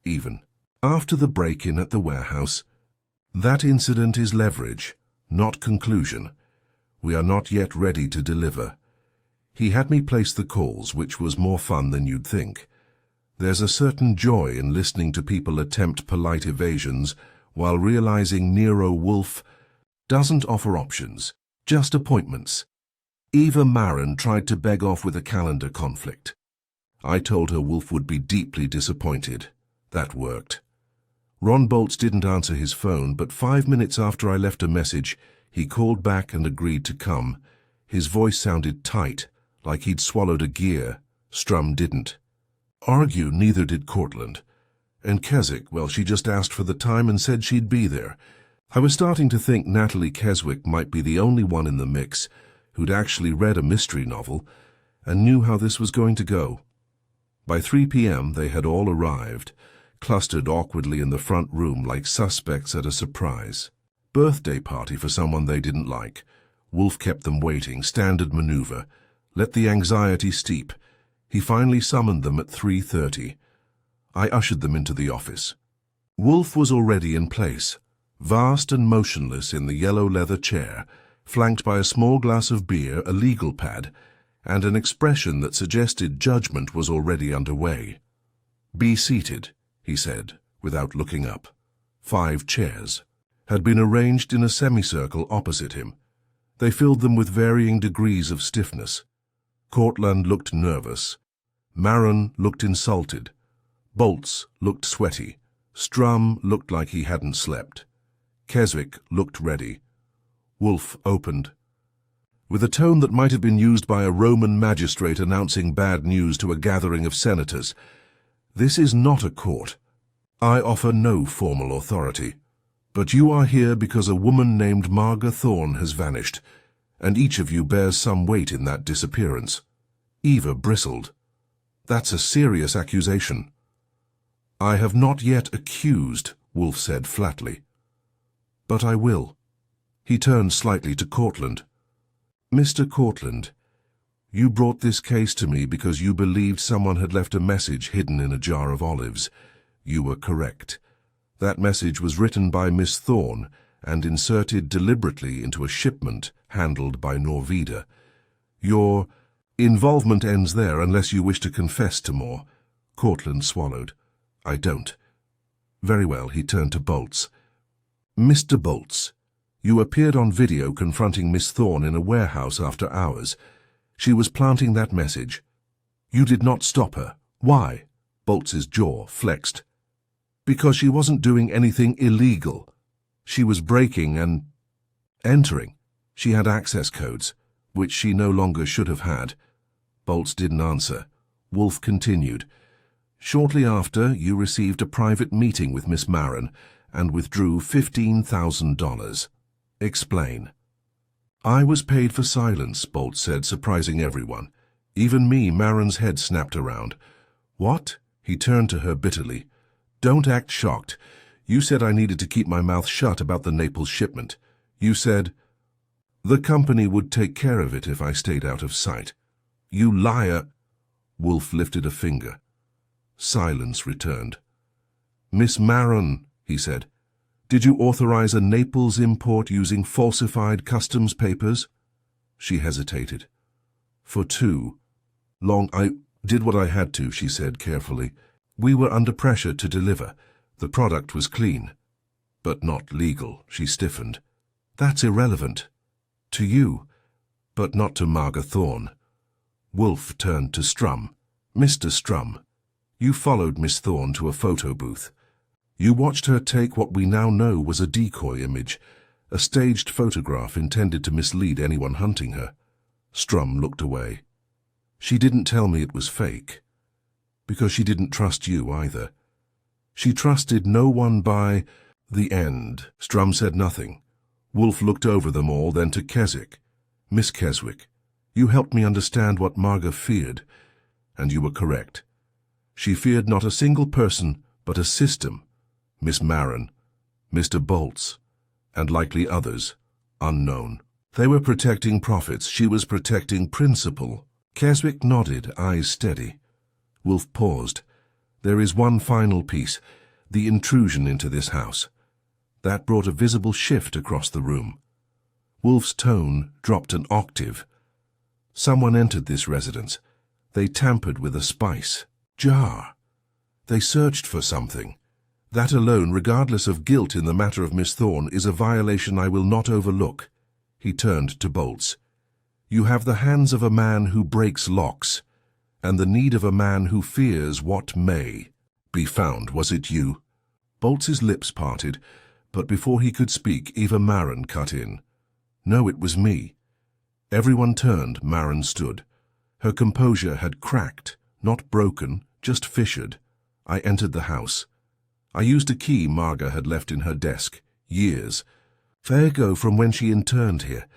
Even. After the break-in at the warehouse, that incident is leverage, not conclusion. We are not yet ready to deliver. He had me place the calls, which was more fun than you'd think. There's a certain joy in listening to people attempt polite evasions while realizing Nero Wolfe doesn't offer options, just appointments. Eva Maron tried to beg off with a calendar conflict. I told her Wolfe would be deeply disappointed. That worked. Ron Bolts didn't answer his phone, but 5 minutes after I left a message, he called back and agreed to come. His voice sounded tight, like he'd swallowed a gear. Strum didn't. Argue neither did Cortland. And Keswick, well, she just asked for the time and said she'd be there. I was starting to think Natalie Keswick might be the only one in the mix who'd actually read a mystery novel and knew how this was going to go. By 3 p.m. they had all arrived, clustered awkwardly in the front room like suspects at a surprise. Birthday party for someone they didn't like. Wolfe kept them waiting, standard maneuver. Let the anxiety steep. He finally summoned them at 3:30. I ushered them into the office. Wolfe was already in place, vast and motionless in the yellow leather chair, flanked by a small glass of beer, a legal pad, and an expression that suggested judgment was already underway. Be seated, he said, without looking up. 5 chairs had been arranged in a semicircle opposite him. They filled them with varying degrees of stiffness. Cortland looked nervous. Maron looked insulted. Bolts looked sweaty. Strum looked like he hadn't slept. Keswick looked ready. Wolfe opened. With a tone that might have been used by a Roman magistrate announcing bad news to a gathering of senators, "This is not a court. I offer no formal authority. But you are here because a woman named Marga Thorne has vanished, and each of you bears some weight in that disappearance." Eva bristled. "That's a serious accusation." "I have not yet accused," Wolfe said flatly. "But I will." He turned slightly to Cortland. "Mr. Cortland, you brought this case to me because you believed someone had left a message hidden in a jar of olives. You were correct. That message was written by Miss Thorne and inserted deliberately into a shipment handled by Norvida. Your involvement ends there unless you wish to confess to more." Cortland swallowed. "I don't." "Very well," he turned to Bolts. "Mr. Bolts, you appeared on video confronting Miss Thorne in a warehouse after hours. She was planting that message. You did not stop her. Why?" Bolts's jaw flexed. "Because she wasn't doing anything illegal. She was breaking and entering. She had access codes, which she no longer should have had." Bolts didn't answer. Wolfe continued. "Shortly after, you received a private meeting with Miss Maron and withdrew $15,000. Explain." "I was paid for silence," Bolts said, surprising everyone. Even me. Maron's head snapped around. "What?" He turned to her bitterly. "Don't act shocked. You said I needed to keep my mouth shut about the Naples shipment. You said the company would take care of it if I stayed out of sight. You liar! Wolfe lifted a finger. Silence returned. Miss Maron, he said, did you authorize a Naples import using falsified customs papers? She hesitated. For too long. I did what I had to, she said carefully. We were under pressure to deliver. The product was clean, but not legal. She stiffened. That's irrelevant. To you, but not to Marga Thorne. Wolfe turned to Strum. Mr. Strum, you followed Miss Thorne to a photo booth. You watched her take what we now know was a decoy image, a staged photograph intended to mislead anyone hunting her. Strum looked away. She didn't tell me it was fake, because she didn't trust you either. She trusted no one by the end. Strum said nothing. Wolfe looked over them all, then to Keswick. Miss Keswick, you helped me understand what Marga feared, and you were correct. She feared not a single person, but a system. Miss Maron, Mr. Bolts, and likely others, unknown. They were protecting profits. She was protecting principle. Keswick nodded, eyes steady. Wolfe paused. There is one final piece, the intrusion into this house. That brought a visible shift across the room. Wolfe's tone dropped an octave. Someone entered this residence. They tampered with a spice jar. They searched for something. That alone, regardless of guilt in the matter of Miss Thorne, is a violation I will not overlook. He turned to Bolts. You have the hands of a man who breaks locks, and the need of a man who fears what may be found. Was it you? Bolts's lips parted, but before he could speak, Eva Maron cut in. No, it was me. Everyone turned. Maron stood. Her composure had cracked, not broken, just fissured. I entered the house. I used a key Marga had left in her desk. Years. Fair ago, from when she interned here.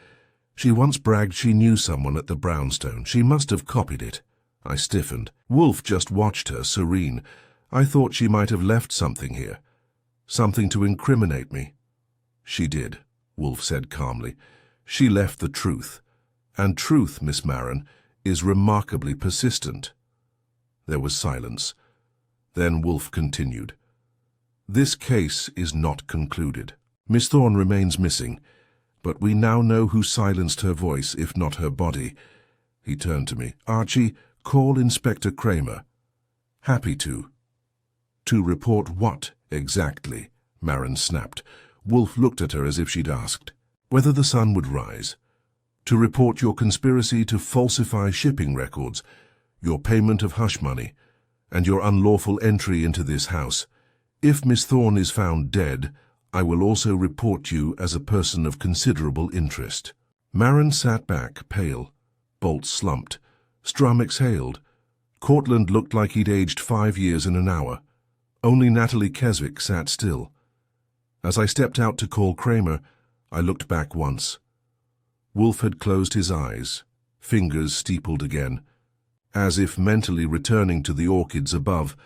She once bragged she knew someone at the brownstone. She must have copied it. I stiffened. Wolfe just watched her, serene. I thought she might have left something here. Something to incriminate me. She did, Wolfe said calmly. She left the truth. And truth, Miss Maron, is remarkably persistent. There was silence. Then Wolfe continued. This case is not concluded. Miss Thorne remains missing, but we now know who silenced her voice, if not her body. He turned to me. Archie, call Inspector Kramer. Happy to. To report what, exactly? Maron snapped. Wolfe looked at her as if she'd asked. Whether the sun would rise. To report your conspiracy to falsify shipping records, your payment of hush money, and your unlawful entry into this house. If Miss Thorne is found dead, I will also report you as a person of considerable interest. Maron sat back, pale. Bolts slumped. Strum exhaled. Cortland looked like he'd aged 5 years in an hour. Only Natalie Keswick sat still. As I stepped out to call Kramer, I looked back once. Wolfe had closed his eyes, fingers steepled again, as if mentally returning to the orchids above.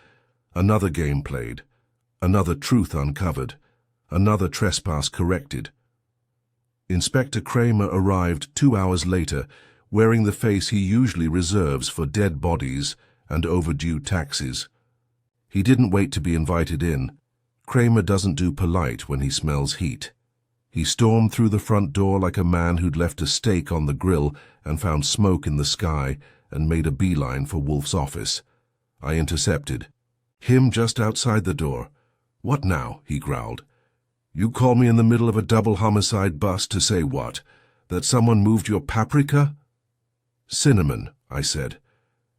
Another game played, another truth uncovered, another trespass corrected. Inspector Kramer arrived 2 hours later, wearing the face he usually reserves for dead bodies and overdue taxes. He didn't wait to be invited in. Kramer doesn't do polite when he smells heat. He stormed through the front door like a man who'd left a steak on the grill and found smoke in the sky and made a beeline for Wolfe's office. I intercepted. Him just outside the door. What now? He growled. You call me in the middle of a double homicide bust to say what? That someone moved your paprika? Cinnamon, I said.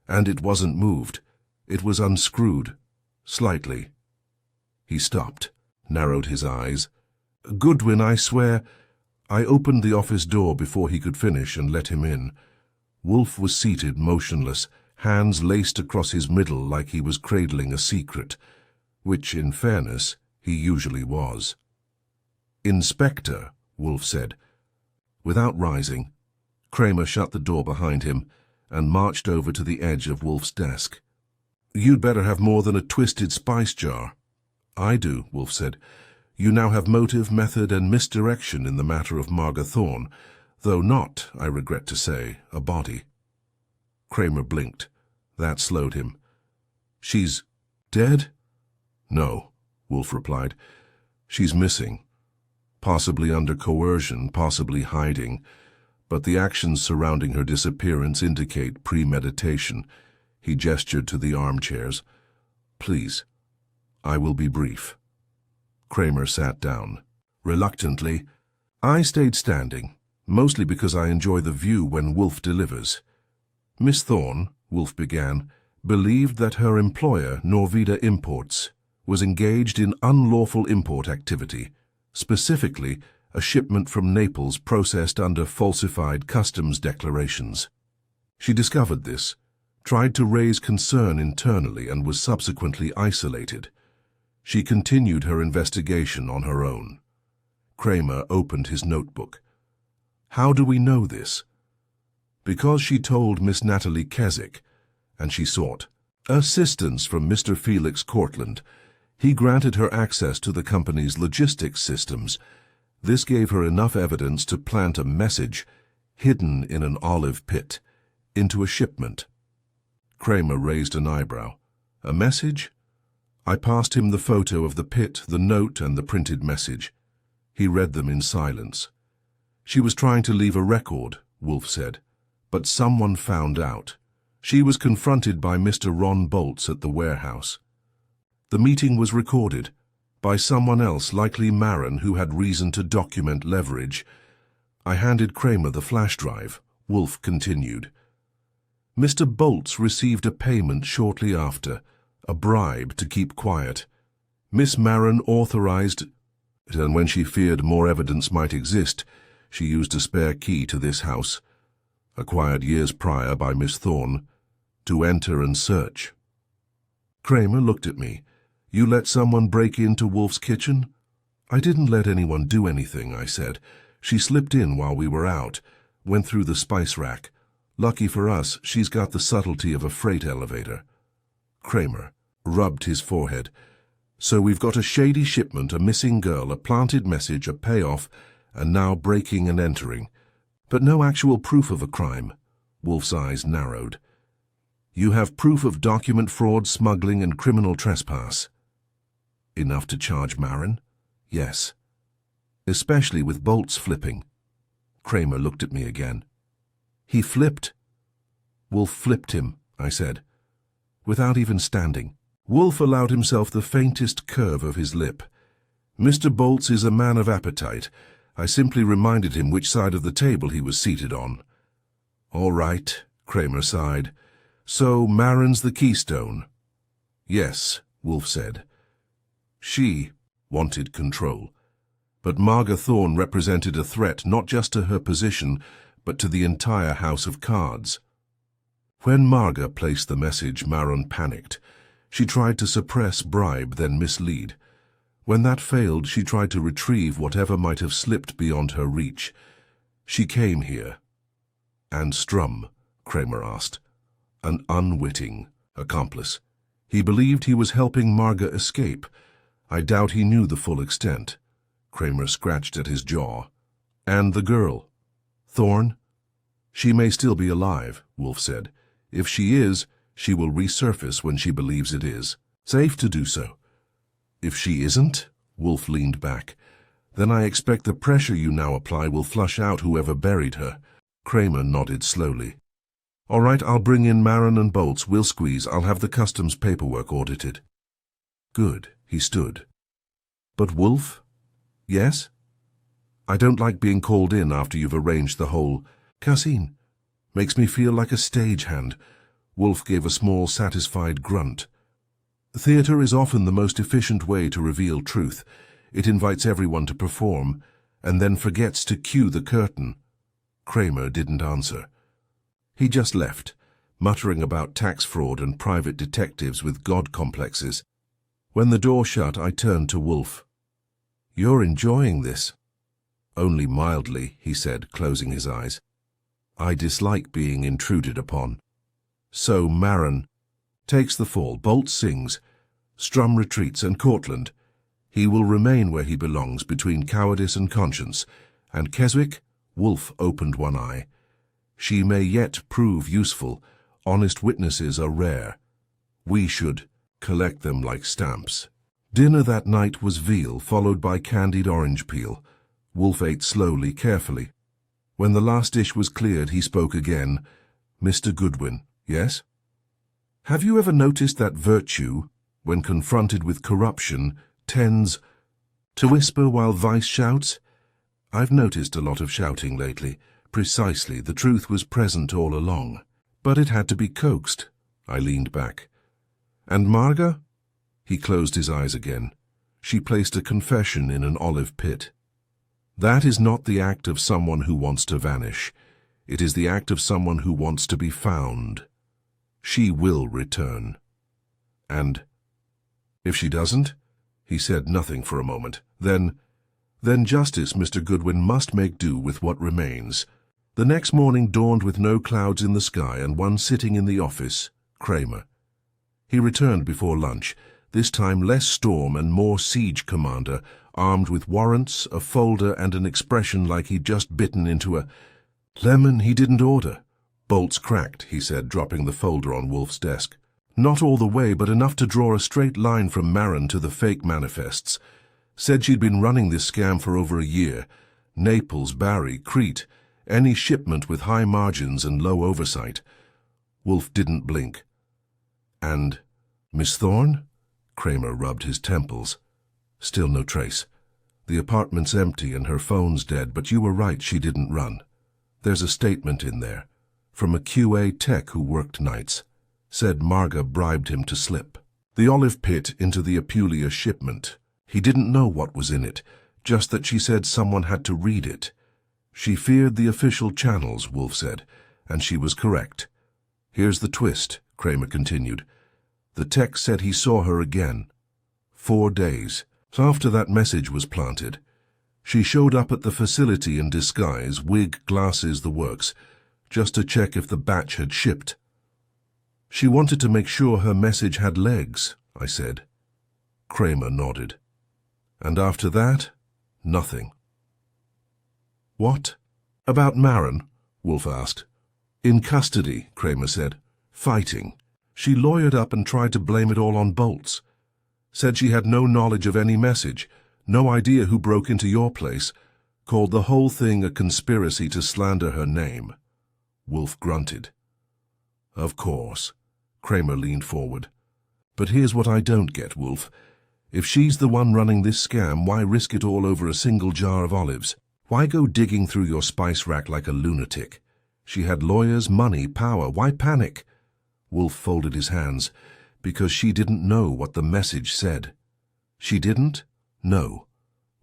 And it wasn't moved. It was unscrewed. Slightly. He stopped, narrowed his eyes. Goodwin, I swear. I opened the office door before he could finish and let him in. Wolfe was seated motionless, hands laced across his middle like he was cradling a secret, which, in fairness, he usually was. Inspector, Wolfe said. Without rising, Kramer shut the door behind him and marched over to the edge of Wolfe's desk. You'd better have more than a twisted spice jar. I do, Wolfe said. You now have motive, method, and misdirection in the matter of Marga Thorne, though not, I regret to say, a body. Kramer blinked. That slowed him. She's dead? No, Wolfe replied. She's missing. Possibly under coercion, possibly hiding, but the actions surrounding her disappearance indicate premeditation. He gestured to the armchairs. Please, I will be brief. Kramer sat down. Reluctantly, I stayed standing, mostly because I enjoy the view when Wolfe delivers. Miss Thorne, Wolfe began, believed that her employer, Norvida Imports, was engaged in unlawful import activity, specifically a shipment from Naples processed under falsified customs declarations. She discovered this, tried to raise concern internally, and was subsequently isolated. She continued her investigation on her own. Kramer opened his notebook. How do we know this? Because she told Miss Natalie Keswick, and she sought assistance from Mr. Felix Cortland. He granted her access to the company's logistics systems. This gave her enough evidence to plant a message, hidden in an olive pit, into a shipment. Kramer raised an eyebrow. A message? I passed him the photo of the pit, the note, and the printed message. He read them in silence. She was trying to leave a record, Wolfe said, but someone found out. She was confronted by Mr. Ron Bolts at the warehouse. The meeting was recorded by someone else, likely Marin, who had reason to document leverage. I handed Kramer the flash drive. Wolfe continued. Mr. Bolts received a payment shortly after, a bribe to keep quiet. Miss Marin authorized it, and when she feared more evidence might exist, she used a spare key to this house, acquired years prior by Miss Thorne, to enter and search. Kramer looked at me. You let someone break into Wolfe's kitchen? I didn't let anyone do anything, I said. She slipped in while we were out, went through the spice rack. Lucky for us, she's got the subtlety of a freight elevator. Kramer rubbed his forehead. So we've got a shady shipment, a missing girl, a planted message, a payoff, and now breaking and entering. But no actual proof of a crime. Wolfe's eyes narrowed. You have proof of document fraud, smuggling, and criminal trespass. Enough to charge Marin? Yes. Especially with Bolts flipping. Kramer looked at me again. He flipped? Wolfe flipped him, I said, without even standing. Wolfe allowed himself the faintest curve of his lip. Mr. Bolts is a man of appetite. I simply reminded him which side of the table he was seated on. All right, Kramer sighed. So Marin's the keystone? Yes, Wolfe said. She wanted control. But Marga Thorne represented a threat not just to her position, but to the entire house of cards. When Marga placed the message, Marin panicked. She tried to suppress, bribe, then mislead. When that failed, she tried to retrieve whatever might have slipped beyond her reach. She came here. And Strum, Kramer asked. An unwitting accomplice. He believed he was helping Marga escape. I doubt he knew the full extent. Kramer scratched at his jaw. And the girl? Thorne? She may still be alive, Wolfe said. If she is, she will resurface when she believes it is. Safe to do so. If she isn't, Wolfe leaned back, then I expect the pressure you now apply will flush out whoever buried her. Kramer nodded slowly. All right, I'll bring in Marin and Bolts. We'll squeeze. I'll have the customs paperwork audited. Good, he stood. But Wolfe? Yes? I don't like being called in after you've arranged the whole casino. Makes me feel like a stagehand. Wolfe gave a small, satisfied grunt. Theatre is often the most efficient way to reveal truth. It invites everyone to perform, and then forgets to cue the curtain. Kramer didn't answer. He just left, muttering about tax fraud and private detectives with god complexes. When the door shut, I turned to Wolfe. You're enjoying this? Only mildly, he said, closing his eyes. I dislike being intruded upon. So Marin takes the fall, Bolts sings, Strum retreats, and Cortland, He will remain where he belongs, between cowardice and conscience. And Keswick? Wolfe opened one eye. She may yet prove useful. Honest witnesses are rare. We should collect them like stamps. Dinner that night was veal, followed by candied orange peel. Wolfe ate slowly, carefully. When the last dish was cleared, he spoke again. Mr. Goodwin, yes? Have you ever noticed that virtue, when confronted with corruption, tends to whisper while vice shouts? I've noticed a lot of shouting lately. Precisely, the truth was present all along. But it had to be coaxed. I leaned back. And Marga? He closed his eyes again. She placed a confession in an olive pit. That is not the act of someone who wants to vanish. It is the act of someone who wants to be found. She will return. And if she doesn't? He said nothing for a moment. Then justice, Mr. Goodwin, must make do with what remains. The next morning dawned with no clouds in the sky and one sitting in the office, Kramer. He returned before lunch, this time less storm and more siege commander, armed with warrants, a folder, and an expression like he'd just bitten into a lemon he didn't order. Bolts cracked, he said, dropping the folder on Wolfe's desk. Not all the way, but enough to draw a straight line from Marin to the fake manifests. Said she'd been running this scam for over a year. Naples, Bari, Crete, any shipment with high margins and low oversight. Wolfe didn't blink. And Miss Thorne? Kramer rubbed his temples. Still no trace. The apartment's empty and her phone's dead, but you were right, she didn't run. There's a statement in there, from a QA tech who worked nights. Said Marga bribed him to slip the olive pit into the Apulia shipment. He didn't know what was in it, just that she said someone had to read it. She feared the official channels, Wolfe said, and she was correct. Here's the twist, Kramer continued. The tech said he saw her again. 4 days after that message was planted. She showed up at the facility in disguise, wig, glasses, the works, just to check if the batch had shipped. She wanted to make sure her message had legs, I said. Kramer nodded. And after that, nothing. What? About Marin? Wolfe asked. In custody, Kramer said. Fighting. She lawyered up and tried to blame it all on Bolts. Said she had no knowledge of any message, no idea who broke into your place, called the whole thing a conspiracy to slander her name. Wolfe grunted. Of course. Kramer leaned forward. But here's what I don't get, Wolfe. If she's the one running this scam, why risk it all over a single jar of olives? Why go digging through your spice rack like a lunatic? She had lawyers, money, power. Why panic? Wolfe folded his hands. Because she didn't know what the message said. She didn't? No.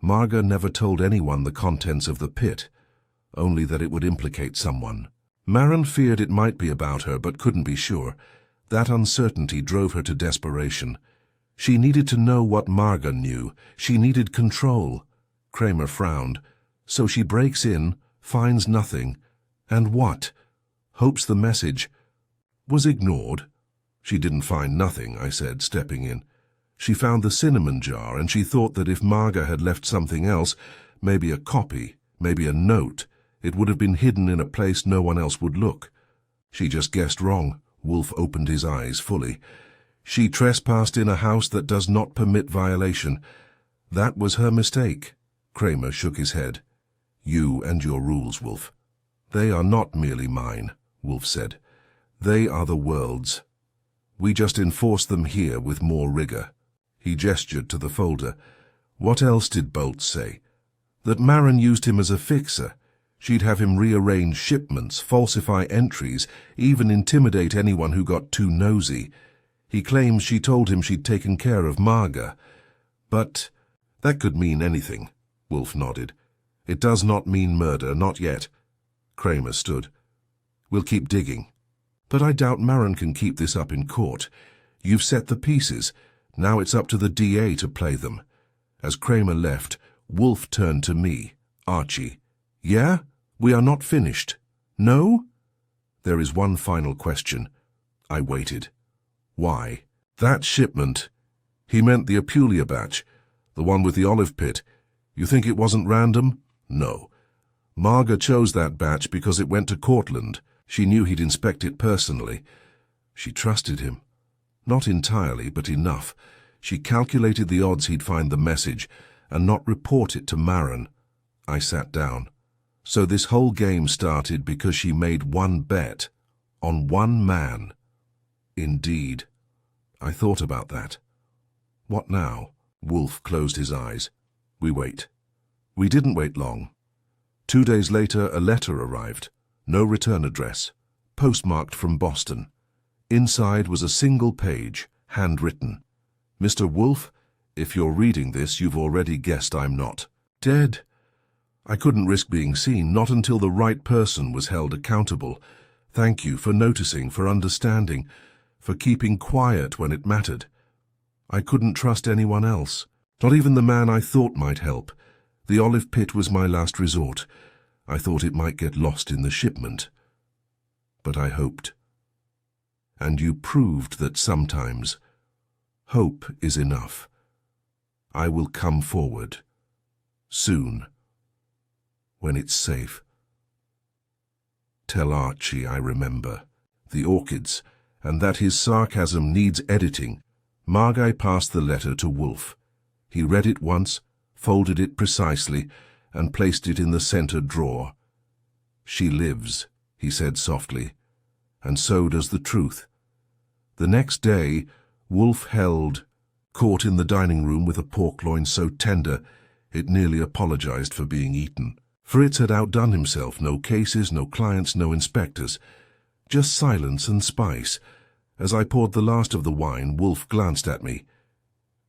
Marga never told anyone the contents of the pit, only that it would implicate someone. Marin feared it might be about her, but couldn't be sure. That uncertainty drove her to desperation. She needed to know what Marga knew. She needed control. Kramer frowned. So she breaks in, finds nothing. And what? Hopes the message was ignored. She didn't find nothing, I said, stepping in. She found the cinnamon jar, and she thought that if Marga had left something else, maybe a copy, maybe a note, it would have been hidden in a place no one else would look. She just guessed wrong. Wolfe opened his eyes fully. She trespassed in a house that does not permit violation. That was her mistake. Kramer shook his head. You and your rules, Wolfe. They are not merely mine, Wolfe said. They are the world's. We just enforce them here with more rigor. He gestured to the folder. What else did Bolts say? That Marin used him as a fixer. She'd have him rearrange shipments, falsify entries, even intimidate anyone who got too nosy. He claims she told him she'd taken care of Marga. But that could mean anything, Wolfe nodded. It does not mean murder, not yet. Kramer stood. We'll keep digging. But I doubt Marin can keep this up in court. You've set the pieces. Now it's up to the DA to play them. As Kramer left, Wolfe turned to me. Archie. Yeah? We are not finished. No? There is one final question. I waited. Why? That shipment. He meant the Apulia batch. The one with the olive pit. You think it wasn't random? No. Marga chose that batch because it went to Cortland. She knew he'd inspect it personally. She trusted him. Not entirely, but enough. She calculated the odds he'd find the message and not report it to Marin. I sat down. So this whole game started because she made one bet. On one man. Indeed. I thought about that. What now? Wolfe closed his eyes. We wait. We didn't wait long. 2 days later, a letter arrived. No return address. Postmarked from Boston. Inside was a single page, handwritten. Mr. Wolfe, if you're reading this, you've already guessed I'm not. Dead. I couldn't risk being seen, not until the right person was held accountable. Thank you for noticing, for understanding, for keeping quiet when it mattered. I couldn't trust anyone else, not even the man I thought might help. The olive pit was my last resort. I thought it might get lost in the shipment. But I hoped. And you proved that sometimes hope is enough. I will come forward. Soon. When it's safe. Tell Archie I remember. The orchids, and that his sarcasm needs editing. Margai passed the letter to Wolfe. He read it once, folded it precisely, and placed it in the center drawer. She lives, he said softly, and so does the truth. The next day, Wolfe held, caught in the dining room with a pork loin so tender it nearly apologized for being eaten. Fritz had outdone himself. No cases, no clients, no inspectors. Just silence and spice. As I poured the last of the wine, Wolfe glanced at me.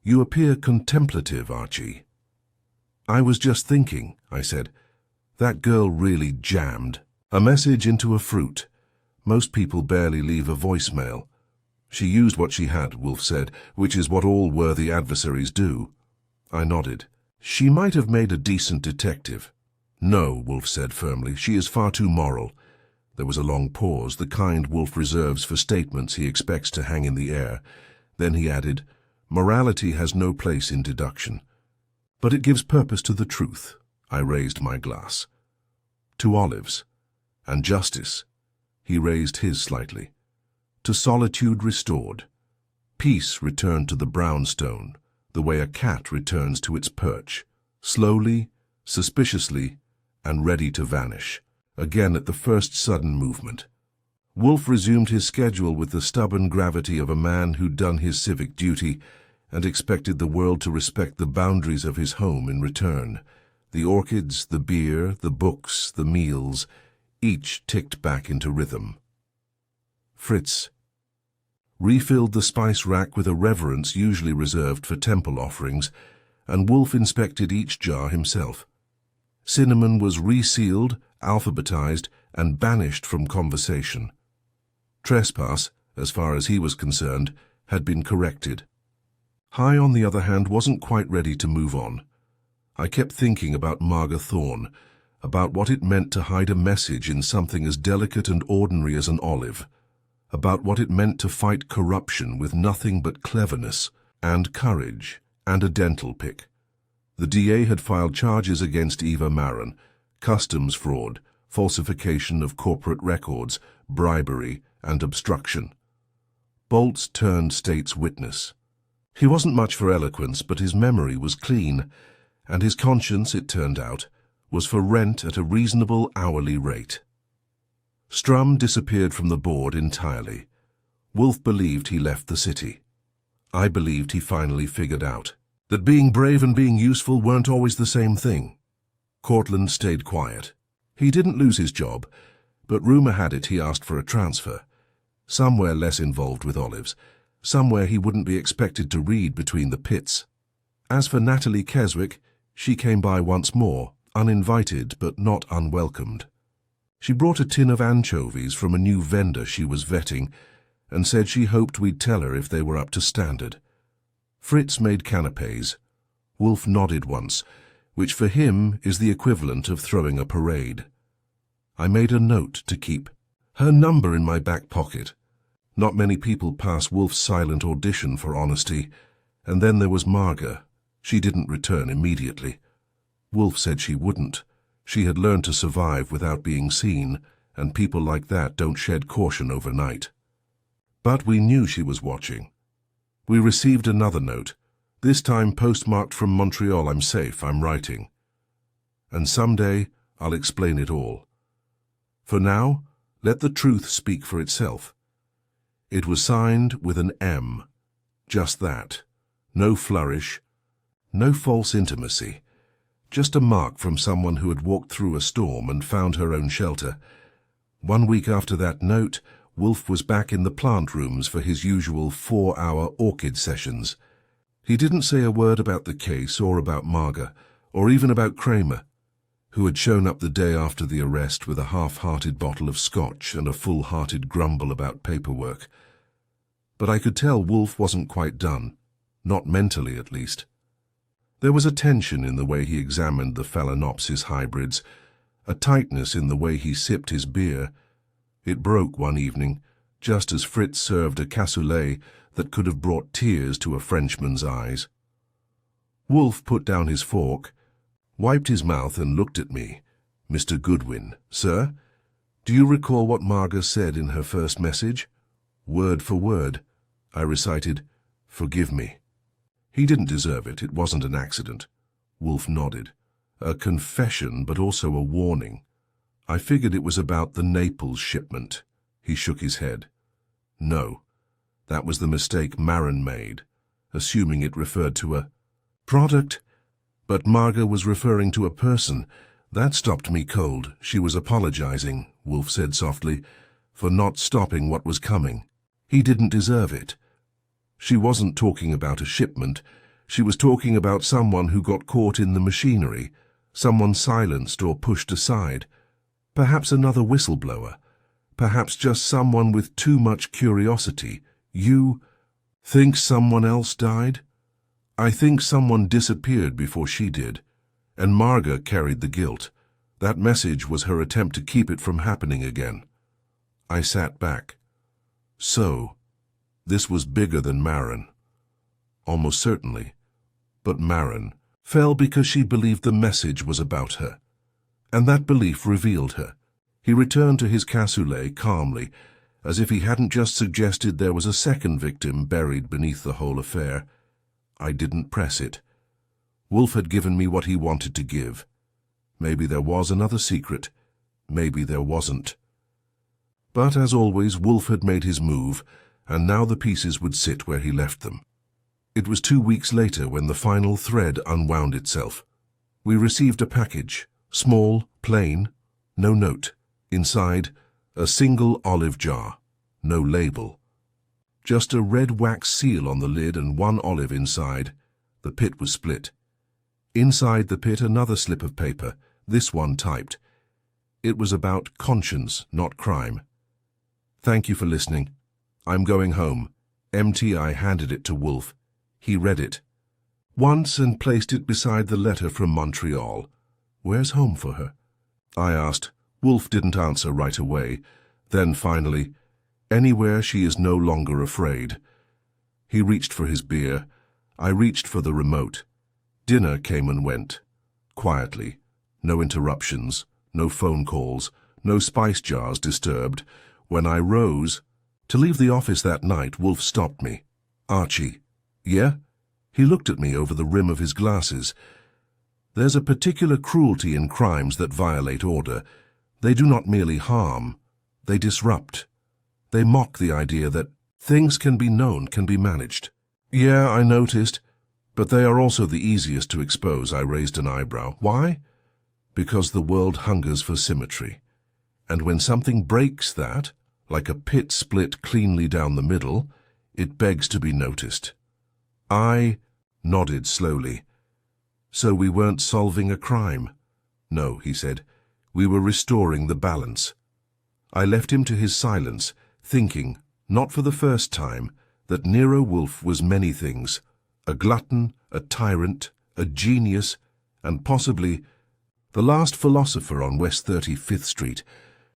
You appear contemplative, Archie. I was just thinking, I said. That girl really jammed. A message into a fruit. Most people barely leave a voicemail. She used what she had, Wolfe said, which is what all worthy adversaries do. I nodded. She might have made a decent detective. No, Wolfe said firmly, she is far too moral. There was a long pause, the kind Wolfe reserves for statements he expects to hang in the air. Then he added, morality has no place in deduction. But it gives purpose to the truth. I raised my glass. To olives. And justice. He raised his slightly. To solitude restored. Peace returned to the brownstone, the way a cat returns to its perch. Slowly, suspiciously, and ready to vanish, again at the first sudden movement. Wolfe resumed his schedule with the stubborn gravity of a man who'd done his civic duty and expected the world to respect the boundaries of his home in return. The orchids, the beer, the books, the meals, each ticked back into rhythm. Fritz refilled the spice rack with a reverence usually reserved for temple offerings, and Wolfe inspected each jar himself. Cinnamon was resealed, alphabetized, and banished from conversation. Trespass, as far as he was concerned, had been corrected. High, on the other hand, wasn't quite ready to move on. I kept thinking about Marga Thorne, about what it meant to hide a message in something as delicate and ordinary as an olive, about what it meant to fight corruption with nothing but cleverness and courage and a dental pick. The DA had filed charges against Eva Marin, customs fraud, falsification of corporate records, bribery, and obstruction. Bolts turned state's witness. He wasn't much for eloquence, but his memory was clean, and his conscience, it turned out, was for rent at a reasonable hourly rate. Strum disappeared from the board entirely. Wolfe believed he left the city. I believed he finally figured out that being brave and being useful weren't always the same thing. Cortland stayed quiet. He didn't lose his job, but rumor had it he asked for a transfer. Somewhere less involved with olives, somewhere he wouldn't be expected to read between the pits. As for Natalie Keswick, she came by once more, uninvited but not unwelcomed. She brought a tin of anchovies from a new vendor she was vetting and said she hoped we'd tell her if they were up to standard. Fritz made canapes. Wolfe nodded once, which for him is the equivalent of throwing a parade. I made a note to keep her number in my back pocket. Not many people pass Wolfe's silent audition for honesty, and then there was Marga. She didn't return immediately. Wolfe said she wouldn't. She had learned to survive without being seen, and people like that don't shed caution overnight. But we knew she was watching. We received another note, this time postmarked from Montreal. I'm safe, I'm writing. And someday I'll explain it all. For now, let the truth speak for itself. It was signed with an M. Just that. No flourish, no false intimacy. Just a mark from someone who had walked through a storm and found her own shelter. 1 week after that note, Wolfe was back in the plant rooms for his usual 4-hour orchid sessions. He didn't say a word about the case or about Marga, or even about Kramer, who had shown up the day after the arrest with a half-hearted bottle of scotch and a full-hearted grumble about paperwork. But I could tell Wolfe wasn't quite done, not mentally at least. There was a tension in the way he examined the Phalaenopsis hybrids, a tightness in the way he sipped his beer. It broke one evening, just as Fritz served a cassoulet that could have brought tears to a Frenchman's eyes. Wolfe put down his fork, wiped his mouth and looked at me. "Mr. Goodwin, sir, do you recall what Marga said in her first message?" "Word for word," I recited. "Forgive me." He didn't deserve it. It wasn't an accident. Wolfe nodded. A confession, but also a warning. I figured it was about the Naples shipment. He shook his head. No, that was the mistake Marin made, assuming it referred to a product. But Marga was referring to a person. That stopped me cold. She was apologizing, Wolfe said softly, for not stopping what was coming. He didn't deserve it. She wasn't talking about a shipment. She was talking about someone who got caught in the machinery, someone silenced or pushed aside. Perhaps another whistleblower. Perhaps just someone with too much curiosity. You think someone else died? I think someone disappeared before she did, and Marga carried the guilt. That message was her attempt to keep it from happening again. I sat back. So, this was bigger than Marin. Almost certainly. But Marin fell because she believed the message was about her. And that belief revealed her. He returned to his cassoulet calmly, as if he hadn't just suggested there was a second victim buried beneath the whole affair. I didn't press it. Wolfe had given me what he wanted to give. Maybe there was another secret. Maybe there wasn't. But as always, Wolfe had made his move, and now the pieces would sit where he left them. It was 2 weeks later when the final thread unwound itself. We received a package, small, plain, no note. Inside, a single olive jar, no label. Just a red wax seal on the lid and one olive inside. The pit was split. Inside the pit, another slip of paper, this one typed. It was about conscience, not crime. Thank you for listening. I'm going home. Empty. I handed it to Wolfe. He read it once and placed it beside the letter from Montreal. Where's home for her? I asked. Wolfe didn't answer right away. Then finally, anywhere she is no longer afraid. He reached for his beer. I reached for the remote. Dinner came and went. Quietly. No interruptions. No phone calls. No spice jars disturbed. When I rose to leave the office that night, Wolfe stopped me. "Archie." "Yeah?" He looked at me over the rim of his glasses. "There's a particular cruelty in crimes that violate order. They do not merely harm, they disrupt. They mock the idea that things can be known, can be managed." "Yeah, I noticed. But they are also the easiest to expose." I raised an eyebrow. "Why?" "Because the world hungers for symmetry. And when something breaks that, like a pit split cleanly down the middle, it begs to be noticed." I nodded slowly. "So we weren't solving a crime?" "No," he said. "We were restoring the balance." I left him to his silence, thinking, not for the first time, that Nero Wolfe was many things. A glutton, a tyrant, a genius, and possibly the last philosopher on West 35th Street.